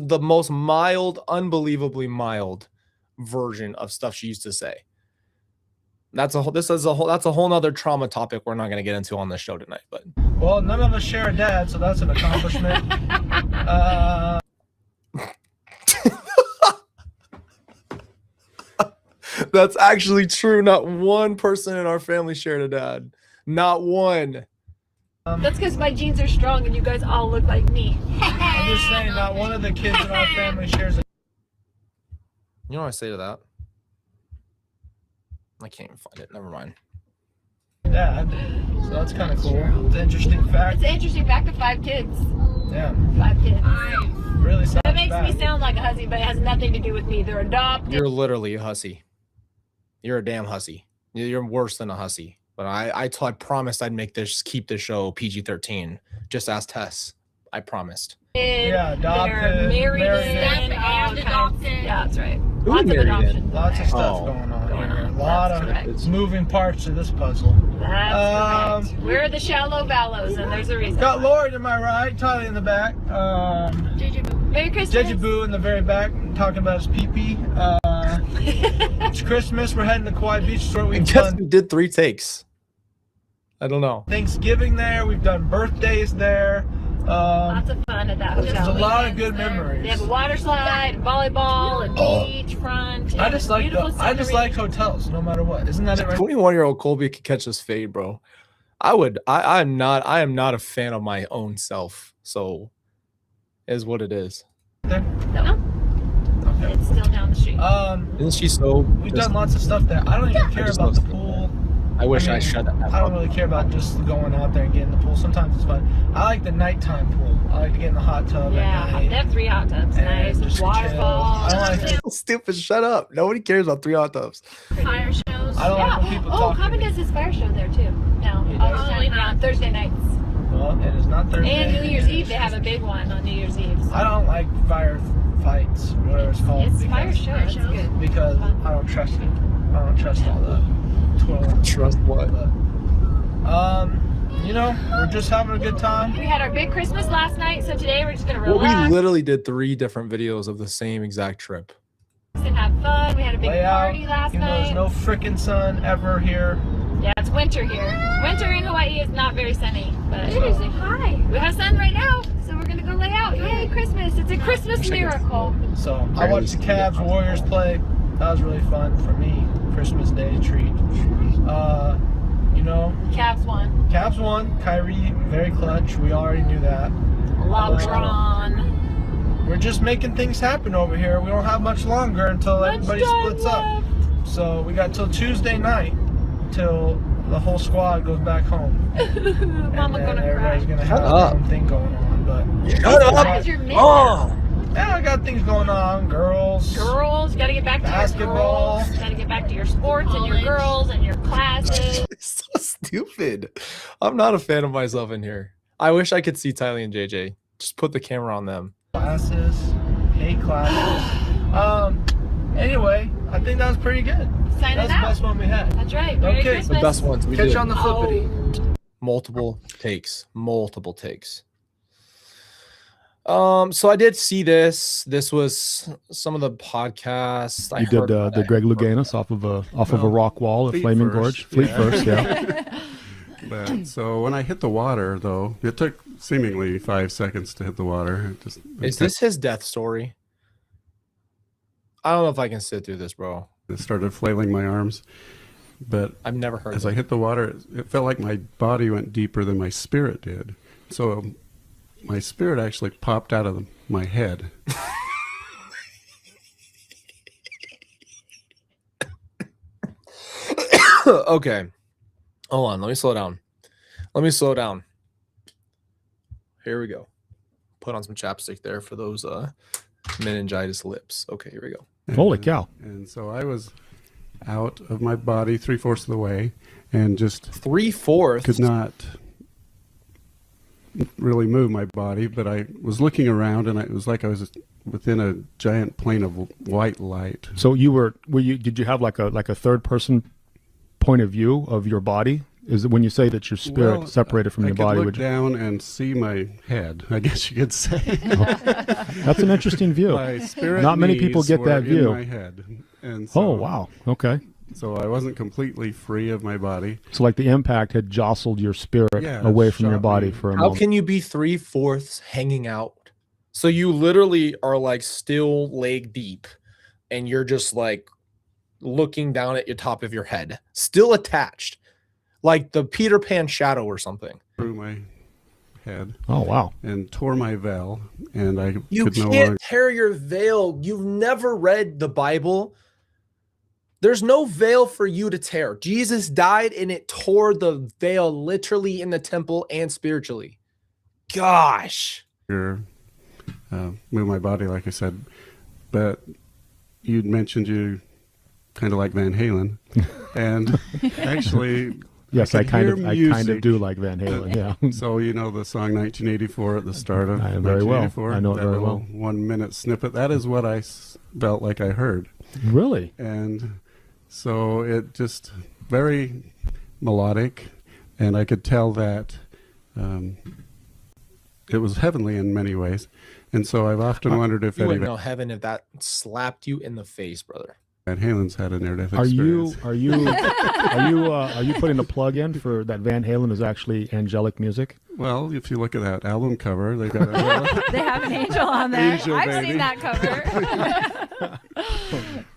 Speaker 1: the most mild, unbelievably mild version of stuff she used to say. That's a whole nother trauma topic we're not going to get into on this show tonight. But
Speaker 7: well, none of us share a dad, so that's an accomplishment.
Speaker 1: That's actually true. Not one person in our family shared a dad. Not one.
Speaker 6: That's because my genes are strong and you guys all look like me.
Speaker 7: I'm just saying, not one of the kids in our family shares a.
Speaker 1: You know what I say to that? I can't even find it. Never mind.
Speaker 7: Dad. So that's kind of cool. It's an interesting fact.
Speaker 6: It's an interesting fact of 5 kids.
Speaker 7: Yeah.
Speaker 6: 5 kids.
Speaker 7: Really sounds
Speaker 6: That makes
Speaker 7: bad.
Speaker 6: me sound like a hussy, but it has nothing to do with me. They're adopted.
Speaker 1: You're literally a hussy. You're a damn hussy. You're worse than a hussy. But I promised I'd keep this show PG-13. Just ask Tess. I promised.
Speaker 7: Yeah, adopted,
Speaker 6: They're married
Speaker 7: married.
Speaker 6: and adopted. Yeah, that's right.
Speaker 1: Who
Speaker 6: Lots of
Speaker 1: married
Speaker 6: adoption.
Speaker 1: in?
Speaker 7: Lots of stuff
Speaker 1: Oh.
Speaker 7: going on
Speaker 6: Going
Speaker 7: here.
Speaker 6: on.
Speaker 7: A lot
Speaker 6: That's
Speaker 7: of
Speaker 6: correct.
Speaker 7: moving parts to this puzzle.
Speaker 6: That's correct. We're the shallow Vallows, and there's a reason.
Speaker 7: Got Lori to my right, Tyler in the back.
Speaker 6: Merry Christmas.
Speaker 7: JJ Boo in the very back, talking about his pee-pee. It's Christmas. We're heading to Kauai Beach Resort.
Speaker 1: I
Speaker 7: We've
Speaker 1: guess
Speaker 7: done
Speaker 1: we did 3 takes. I don't know.
Speaker 7: Thanksgiving there. We've done birthdays there.
Speaker 6: Lots of fun at that
Speaker 7: There's
Speaker 6: hotel.
Speaker 7: a lot of good memories.
Speaker 6: They have a water slide, and volleyball, and beachfront.
Speaker 7: I just like
Speaker 6: beautiful scenery.
Speaker 7: hotels, no matter what. Isn't that it? Right?
Speaker 1: 21-year-old Colby could catch this fade, bro. I am not a fan of my own self. So is what it is.
Speaker 7: There?
Speaker 6: No,
Speaker 7: Okay.
Speaker 6: it's still down the street.
Speaker 1: Isn't she so
Speaker 7: We've done lots of stuff there. I don't even care
Speaker 1: just
Speaker 7: about the
Speaker 1: love
Speaker 7: pool.
Speaker 1: I wish I
Speaker 7: mean,
Speaker 1: shut that
Speaker 7: I don't
Speaker 1: up.
Speaker 7: really care about just going out there and getting in the pool. Sometimes it's fun. I like the nighttime pool. I like to get in the hot tub
Speaker 6: Yeah,
Speaker 7: at night.
Speaker 6: they have 3 hot tubs.
Speaker 7: And
Speaker 6: Nice.
Speaker 7: just
Speaker 6: There's
Speaker 7: chill.
Speaker 6: waterfalls.
Speaker 7: I don't like
Speaker 1: Stupid, shut up. Nobody cares about 3 hot tubs.
Speaker 6: Fire shows.
Speaker 7: I don't like when
Speaker 6: Yeah.
Speaker 7: people
Speaker 6: Oh,
Speaker 7: talk.
Speaker 6: Common does his fire show there too. No,
Speaker 7: He
Speaker 6: all
Speaker 7: does?
Speaker 6: the time on Thursday nights.
Speaker 7: Well, it is not Thursday.
Speaker 6: And New Year's Eve, they have a big one on New Year's Eve. So.
Speaker 7: I don't like fire fights, whatever it's called.
Speaker 6: It's fire show. It's good.
Speaker 7: Because I don't trust it. I don't trust all the twirling.
Speaker 1: Trust what?
Speaker 7: But, you know, we're just having a good time.
Speaker 6: We had our big Christmas last night, so today we're just gonna
Speaker 1: Well, we
Speaker 6: relax
Speaker 1: literally did 3 different videos of the same exact trip.
Speaker 6: and have fun. We had a big
Speaker 7: Lay out.
Speaker 6: party last
Speaker 7: You know,
Speaker 6: night.
Speaker 7: there's no frickin' sun ever here.
Speaker 6: Yeah, it's winter here. Winter in Hawaii is not very sunny, but hi. We have sun right now, so we're gonna go lay out. Yay, Christmas! It's a Christmas miracle.
Speaker 7: So I watched the Cavs Warriors play. That was really fun for me. Christmas Day treat. You know,
Speaker 6: Cavs won.
Speaker 7: Cavs won. Kyrie, very clutch. We already knew that.
Speaker 6: LeBron.
Speaker 7: We're just making things happen over here. We don't have much longer until everybody splits up. So we got till Tuesday night till the whole squad goes back home.
Speaker 6: Mama
Speaker 7: and then
Speaker 6: gonna
Speaker 7: everybody's
Speaker 6: cry.
Speaker 7: gonna have their own thing going on. But
Speaker 1: Shut up!
Speaker 6: Why is your midnight?
Speaker 1: Oh!
Speaker 7: yeah, I got things going on. Girls.
Speaker 6: Girls, gotta get back to
Speaker 7: Basketball.
Speaker 6: your girls. Gotta get back to your sports and your girls and your classes.
Speaker 1: It's so stupid. I'm not a fan of myself in here. I wish I could see Tylee and JJ. Just put the camera on them.
Speaker 7: Classes. Hate classes. Anyway, I think that was pretty good.
Speaker 6: Signing
Speaker 7: That's the
Speaker 6: out.
Speaker 7: best one we had.
Speaker 6: That's right. Merry
Speaker 7: Okay.
Speaker 6: Christmas.
Speaker 1: The best ones we
Speaker 7: Catch
Speaker 1: did.
Speaker 7: you on the flippity.
Speaker 1: Multiple takes. Multiple takes. So I did see this. This was some of the podcasts. I
Speaker 8: You did
Speaker 1: heard about
Speaker 8: the
Speaker 1: it.
Speaker 8: Greg Louganis off of a rock wall at
Speaker 9: Fleet
Speaker 8: Flaming
Speaker 9: first,
Speaker 8: Gorge. Fleet
Speaker 9: yeah.
Speaker 8: first, yeah.
Speaker 9: But, so when I hit the water, though, it took seemingly 5 seconds to hit the water.
Speaker 1: Is this his death story? I don't know if I can sit through this, bro.
Speaker 9: It started flailing my arms, but
Speaker 1: I've never heard
Speaker 9: as
Speaker 1: of
Speaker 9: I
Speaker 1: it.
Speaker 9: hit the water, it felt like my body went deeper than my spirit did. So my spirit actually popped out of my head.
Speaker 1: Okay. Hold on. Let me slow down. Here we go. Put on some chapstick there for those meningitis lips. Okay, here we go.
Speaker 8: Holy cow.
Speaker 9: And so I was out of my body 3/4 of the way and just
Speaker 1: 3/4
Speaker 9: could not really move my body, but I was looking around and it was like I was within a giant plane of white light.
Speaker 8: So did you have like a third person point of view of your body Is it when you say that your spirit separated from your body?
Speaker 9: I could look down and see my head, I guess you could say.
Speaker 8: That's an interesting view.
Speaker 9: My spirit
Speaker 8: Not many people
Speaker 9: knees
Speaker 8: get
Speaker 9: were
Speaker 8: that view.
Speaker 9: in my head. And so,
Speaker 8: Oh, wow. Okay.
Speaker 9: So I wasn't completely free of my body.
Speaker 8: So like the impact had jostled your spirit away from your body for a
Speaker 1: How
Speaker 8: moment.
Speaker 1: can you be 3/4 hanging out? So you literally are like still leg deep and you're just like looking down at your top of your head, still attached, like the Peter Pan shadow or something.
Speaker 9: Through my head.
Speaker 8: Oh, wow.
Speaker 9: And tore my veil. And I
Speaker 1: You
Speaker 9: could no
Speaker 1: can't
Speaker 9: longer.
Speaker 1: tear your veil. You've never read the Bible. There's no veil for you to tear. Jesus died and it tore the veil literally in the temple and spiritually. Gosh.
Speaker 9: Move my body, like I said. But you'd mentioned you kind of like Van Halen. And actually...
Speaker 8: Yes, I kind of
Speaker 9: music.
Speaker 8: do like Van Halen. Yeah.
Speaker 9: So you know the song 1984 at the start of
Speaker 8: I very well.
Speaker 9: 1984?
Speaker 8: I know it
Speaker 9: That
Speaker 8: very
Speaker 9: little
Speaker 8: well.
Speaker 9: 1 minute snippet. That is what I felt like I heard.
Speaker 8: Really?
Speaker 9: And so it just very melodic, and I could tell that it was heavenly in many ways. And so I've often wondered if
Speaker 1: You
Speaker 9: any
Speaker 1: wouldn't know heaven if that slapped you in the face, brother.
Speaker 9: Van Halen's had a near-death
Speaker 8: Are
Speaker 9: experience.
Speaker 8: are you putting a plug in for that Van Halen is actually angelic music?
Speaker 9: Well, if you look at that album cover, they've got a
Speaker 6: They have an angel on there.
Speaker 9: Angel,
Speaker 6: I've
Speaker 9: baby.
Speaker 6: seen that cover.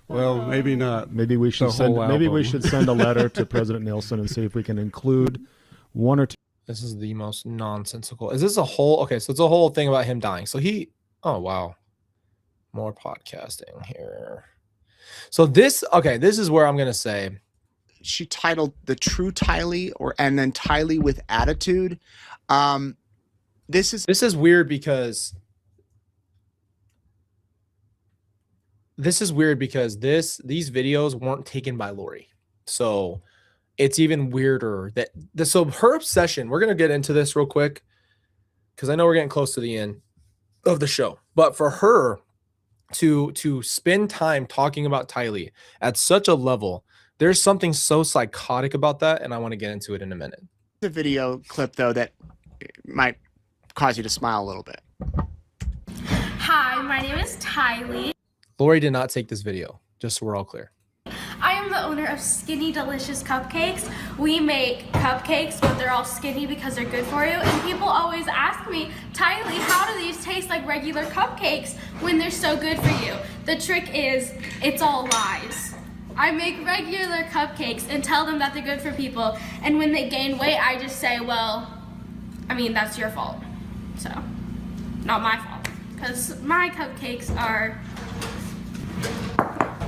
Speaker 9: well, maybe not.
Speaker 8: Maybe we should
Speaker 9: The
Speaker 8: send
Speaker 9: whole
Speaker 8: maybe we
Speaker 9: album.
Speaker 8: should send a letter to President Nielsen and see if we can include one or two.
Speaker 1: This is the most nonsensical. Is this a whole? Okay, so it's a whole thing about him dying. So he, oh wow, more podcasting here. So this, okay, this is where I'm gonna say
Speaker 5: She titled The True Tylee and then Tylee with Attitude. This is
Speaker 1: weird because these videos weren't taken by Lori. So it's even weirder that so her obsession, we're gonna get into this real quick because I know we're getting close to the end of the show, but for her to spend time talking about Tylee at such a level, there's something so psychotic about that, and I want to get into it in a minute.
Speaker 5: a video clip, though, that might cause you to smile a little bit.
Speaker 10: Hi, my name is Tylee.
Speaker 1: Lori did not take this video, just so we're all clear.
Speaker 10: I am the owner of Skinny Delicious Cupcakes. We make cupcakes, but they're all skinny because they're good for you. And people always ask me, Tylee, how do these taste like regular cupcakes when they're so good for you? The trick is, it's all lies. I make regular cupcakes and tell them that they're good for people. And when they gain weight, I just say, well, I mean, that's your fault. So, not my fault. Because my cupcakes are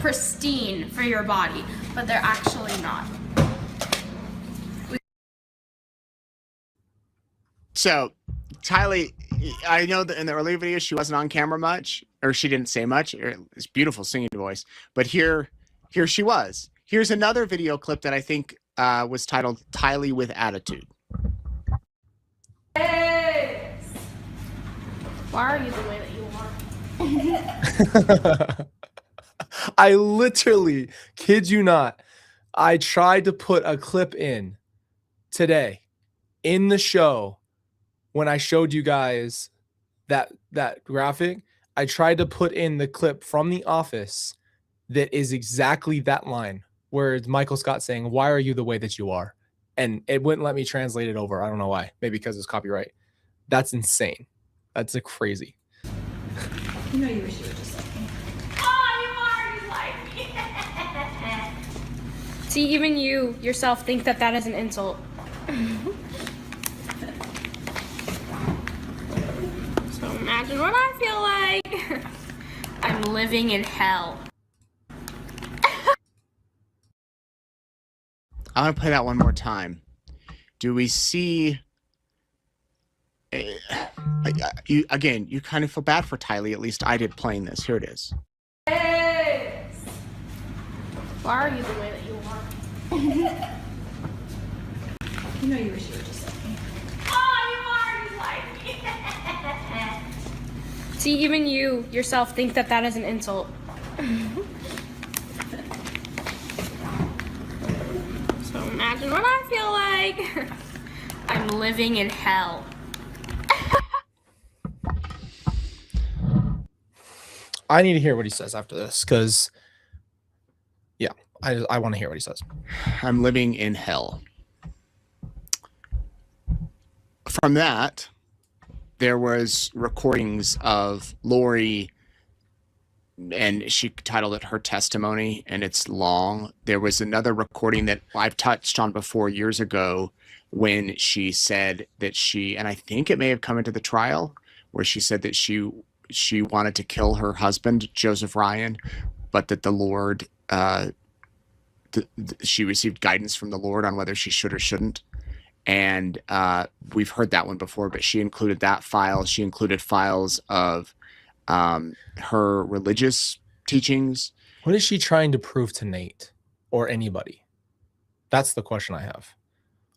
Speaker 10: pristine for your body, but they're actually not.
Speaker 5: So, Tylee, I know that in the earlier videos she wasn't on camera much, or she didn't say much. It's beautiful singing voice, but here she was. Here's another video clip that I think was titled "Tylee with Attitude."
Speaker 10: Hey! Why are you the way that you are?
Speaker 1: I literally, kid you not, I tried to put a clip in today in the show when I showed you guys that graphic. I tried to put in the clip from The Office that is exactly that line where it's Michael Scott saying, "Why are you the way that you are?" And it wouldn't let me translate it over. I don't know why. Maybe because it's copyright. That's insane. That's crazy.
Speaker 3: You know you wish you were just like me.
Speaker 10: Oh, you already like me. See, even you yourself think that that is an insult. So imagine what I feel like. I'm living in hell.
Speaker 5: I want to play that one more time. Do we see? You again? You kind of feel bad for Tylee. At least I did playing this. Here it is.
Speaker 10: Hey! Why are you the way that you are?
Speaker 3: You know you wish you were just like me.
Speaker 10: Oh, you already like me. See, even you yourself think that that is an insult. So imagine what I feel like. cupcake. I'm living in hell.
Speaker 1: I need to hear what he says after this because, yeah, I want to hear what he says.
Speaker 5: I'm living in hell. From that, there was recordings of Lori, and she titled it Her Testimony, and it's long. There was another recording that I've touched on before years ago when she said that she, and I think it may have come into the trial, where she said that she wanted to kill her husband, Joseph Ryan, but that the Lord, she received guidance from the Lord on whether she should or shouldn't. And we've heard that one before, but she included that file. She included files of her religious teachings.
Speaker 1: What is she trying to prove to Nate or anybody? That's the question I have.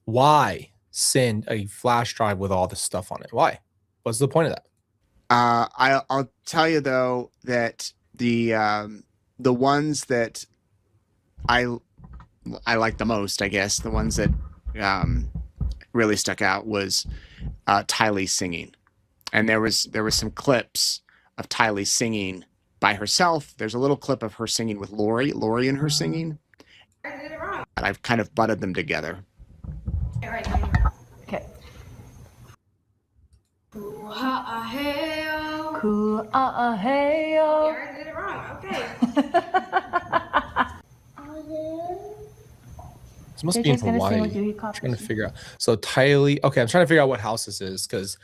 Speaker 1: Why send a flash drive with all this stuff on it? Why? What's the point of that?
Speaker 5: I'll tell you though that the ones that I like the most, I guess, the ones that really stuck out was Tylee singing, and there was some clips of Tylee singing by herself. There's a little clip of her singing with Lori and her singing, and I've kind of butted them together.
Speaker 6: Okay.
Speaker 3: Ku-ha-ah-hey-oh.
Speaker 6: Ku-ah-ah-hey-oh.
Speaker 3: You already did it wrong. Okay.
Speaker 1: This must be in
Speaker 6: JJ's gonna sing
Speaker 1: Hawaii.
Speaker 6: with you. He
Speaker 1: I'm
Speaker 6: copies
Speaker 1: trying to
Speaker 6: you.
Speaker 1: figure out. So Tylee, okay, I'm trying to figure out what house this is because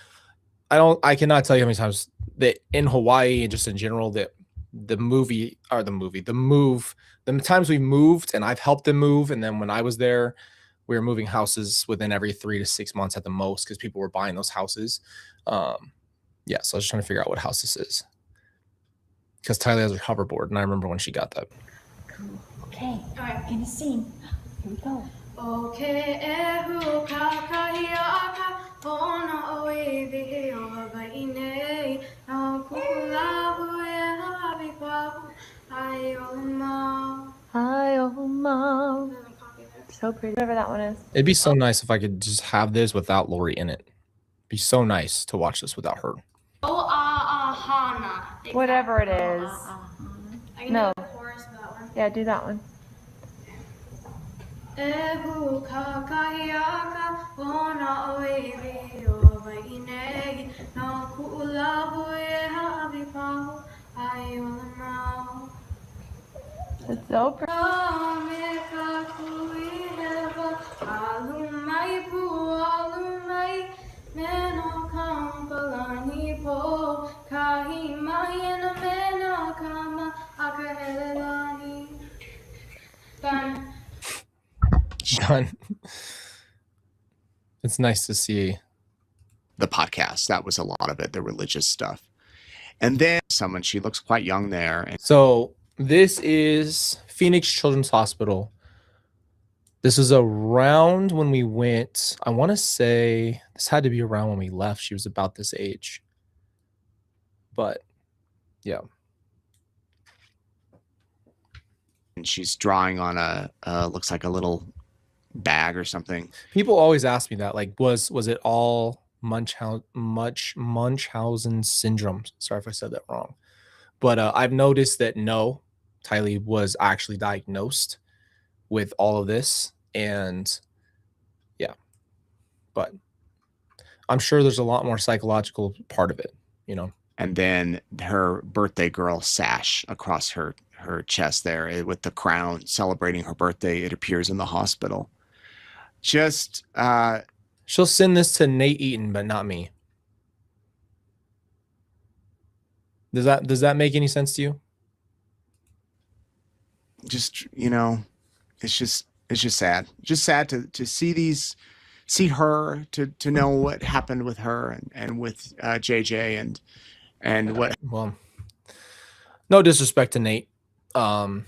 Speaker 1: I cannot tell you how many times that in Hawaii and just in general that the times we moved and I've helped them move, and then when I was there, we were moving houses within every 3 to 6 months at the most because people were buying those houses. Yeah, so I was just trying to figure out what house this is because Tylee has a hoverboard, and I remember when she got that.
Speaker 6: Okay, I'm gonna sing. Here we go.
Speaker 10: Okay, ehu kakahiaka, ona oivi ohabaine, no kulahu e habipahu, ayoma.
Speaker 6: Hi, oh mom. So pretty. Whatever that one is.
Speaker 1: It'd be so nice if I could just have this without Lori in it. It'd be so nice to watch this without her.
Speaker 10: Hana.
Speaker 6: Whatever it is.
Speaker 10: I can
Speaker 6: No.
Speaker 10: do the chorus for that one.
Speaker 6: Yeah, do that one.
Speaker 10: Ehu kakahiaka, ona oivi ohabaine, no kulahu e habipahu, ayoma.
Speaker 6: It's so pretty.
Speaker 10: Done.
Speaker 1: Done. It's nice to see
Speaker 5: The podcast, that was a lot of it, the religious stuff. And then someone, she looks quite young there. And
Speaker 1: So this is Phoenix Children's Hospital. This is around when we went. I want to say this had to be around when we left. She was about this age. But yeah.
Speaker 5: she's drawing on a looks like a little bag or something.
Speaker 1: People always ask me that, like, was it all Munchausen syndrome? Sorry if I said that wrong, but I've noticed that no, Tylee was actually diagnosed with all of this, and yeah, but I'm sure there's a lot more psychological part of it, you know.
Speaker 5: And then her birthday girl sash across her chest there with the crown celebrating her birthday. It appears in the hospital. Just
Speaker 1: she'll send this to Nate Eaton, but not me. Does that make any sense to you?
Speaker 5: Just, you know, it's just sad. Just sad to see her, to know what happened with her and with JJ and what.
Speaker 1: Well, no disrespect to Nate, or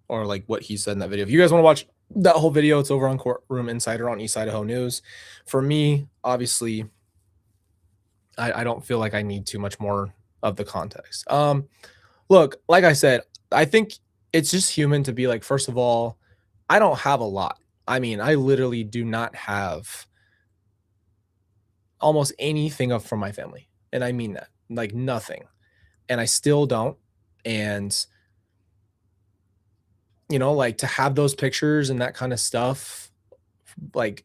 Speaker 1: like what he said in that video. If you guys want to watch that whole video, it's over on Courtroom Insider on East Idaho News. For me, obviously, I don't feel like I need too much more of the context. Look, like I said, I think it's just human to be like, first of all, I don't have a lot. I mean, I literally do not have almost anything up from my family. And I mean that, like nothing. And I still don't. And, you know, like to have those pictures and that kind of stuff, like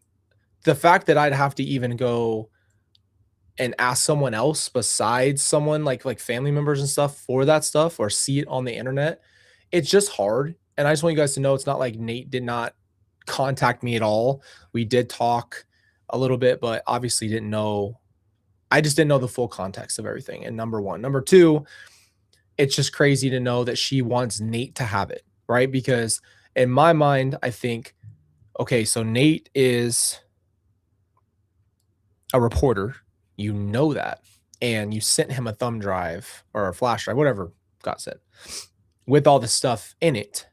Speaker 1: the fact that I'd have to even go and ask someone else besides someone like family members and stuff for that stuff or see it on the internet, it's just hard. And I just want you guys to know it's not like Nate did not contact me at all. We did talk a little bit, but obviously didn't know. I just didn't know the full context of everything. And number one. Number two, it's just crazy to know that she wants Nate to have it, right? Because in my mind, I think, okay, so Nate is a reporter. You know that. And you sent him a thumb drive or a flash drive, whatever got sent, with all the stuff in it.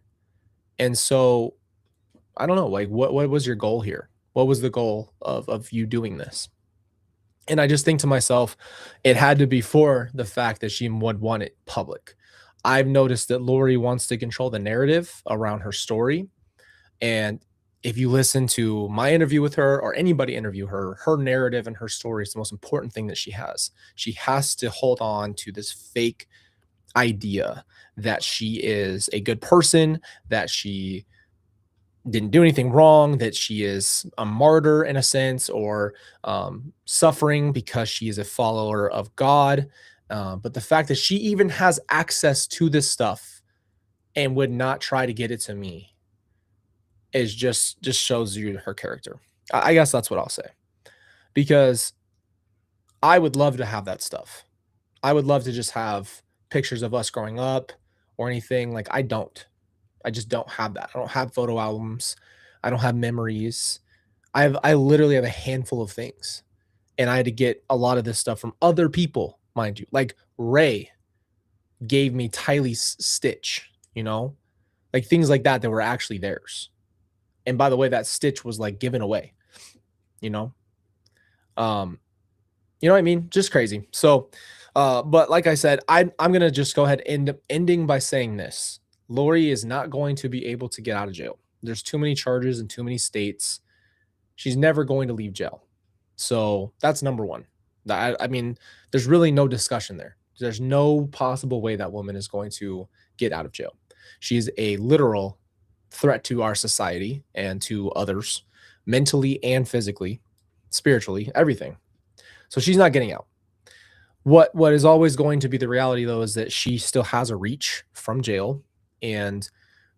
Speaker 1: And so I don't know, like what was your goal here? What was the goal of you doing this? And I just think to myself, it had to be for the fact that she would want it public. I've noticed that Lori wants to control the narrative around her story. And if you listen to my interview with her or anybody interview her, her narrative and her story is the most important thing that she has. She has to hold on to this fake idea that she is a good person, that she didn't do anything wrong, that she is a martyr in a sense, or suffering because she is a follower of God. But the fact that she even has access to this stuff and would not try to get it to me is just shows you her character. I guess that's what I'll say, because I would love to have that stuff. I would love to just have pictures of us growing up or anything. Like I just don't have that. I don't have photo albums. I don't have memories. I literally have a handful of things. And I had to get a lot of this stuff from other people, mind you. Like Ray gave me Tylee's stitch, you know? Like things like that were actually theirs. And by the way, that stitch was like given away, you know? You know what I mean? Just crazy. So, but like I said, I'm going to just go ahead and end up ending by saying this. Lori is not going to be able to get out of jail. There's too many charges in too many states. She's never going to leave jail. So that's number one. I mean, there's really no discussion there. There's no possible way that woman is going to get out of jail. She's a literal threat to our society and to others, mentally and physically, spiritually, everything. So she's not getting out. What is always going to be the reality, though, is that she still has a reach from jail, and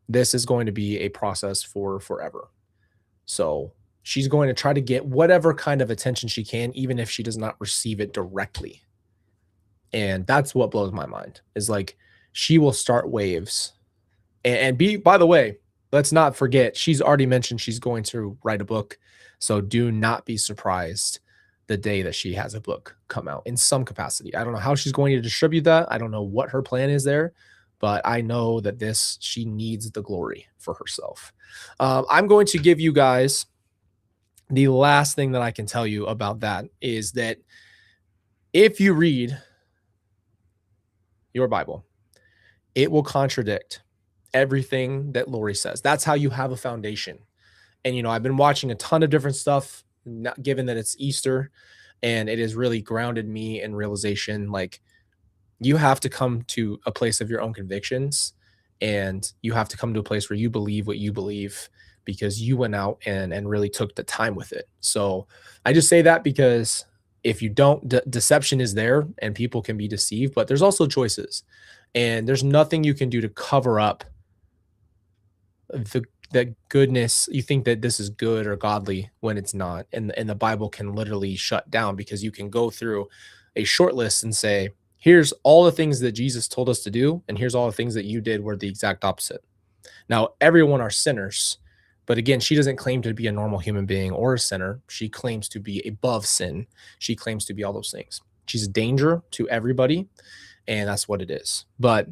Speaker 1: this is going to be a process for forever. So she's going to try to get whatever kind of attention she can, even if she does not receive it directly. And that's what blows my mind, is like she will start waves. And by the way, let's not forget, she's already mentioned she's going to write a book. So do not be surprised the day that she has a book come out in some capacity. I don't know how she's going to distribute that. I don't know what her plan is there, but I know that she needs the glory for herself. I'm going to give you guys the last thing that I can tell you about that is that if you read your Bible, it will contradict everything that Lori says. That's how you have a foundation. And, you know, I've been watching a ton of different stuff, given that it's Easter, and it has really grounded me in realization, like, you have to come to a place of your own convictions, and you have to come to a place where you believe what you believe because you went out and really took the time with it. So I just say that because if you don't, deception is there and people can be deceived, but there's also choices, and there's nothing you can do to cover up the goodness. You think that this is good or godly when it's not. And the Bible can literally shut down, because you can go through a short list and say, here's all the things that Jesus told us to do, and here's all the things that you did were the exact opposite. Now, everyone are sinners, but again, she doesn't claim to be a normal human being or a sinner. She claims to be above sin. She claims to be all those things. She's a danger to everybody, and that's what it is. But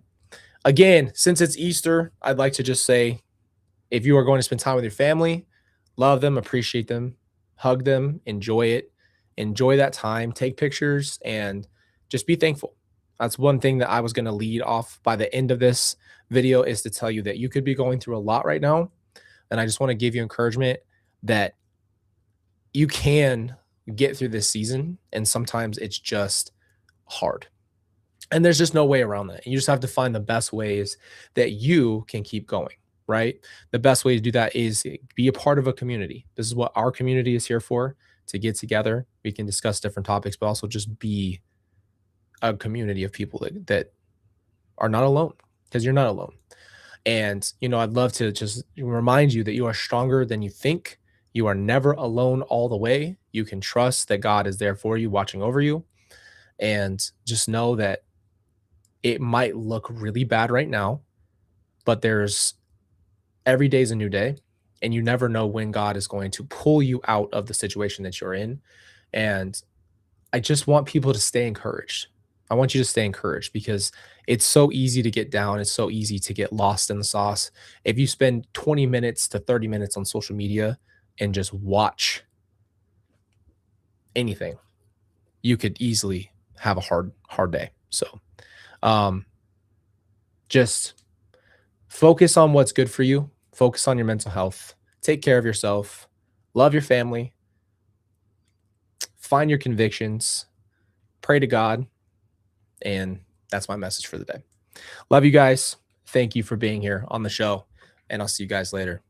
Speaker 1: again, since it's Easter, I'd like to just say, if you are going to spend time with your family, love them, appreciate them, hug them, enjoy it, enjoy that time, take pictures, and just be thankful. That's one thing that I was going to lead off by the end of this video, is to tell you that you could be going through a lot right now. And I just want to give you encouragement. that you can get through this season, and sometimes it's just hard. And there's just no way around that. You just have to find the best ways that you can keep going, right? The best way to do that is be a part of a community. This is what our community is here for, to get together. We can discuss different topics, but also just be a community of people that are not alone, because you're not alone. And, you know, I'd love to just remind you that you are stronger than you think. You are never alone all the way. You can trust that God is there for you, watching over you. And just know that it might look really bad right now, but every day is a new day, and you never know when God is going to pull you out of the situation that you're in. And I just want people to stay encouraged. I want you to stay encouraged, because it's so easy to get down. It's so easy to get lost in the sauce. If you spend 20 minutes to 30 minutes on social media and just watch anything, you could easily have a hard day. So just focus on what's good for you. Focus on your mental health. Take care of yourself. Love your family. Find your convictions. Pray to God. And that's my message for the day. Love you guys. Thank you for being here on the show, and I'll see you guys later.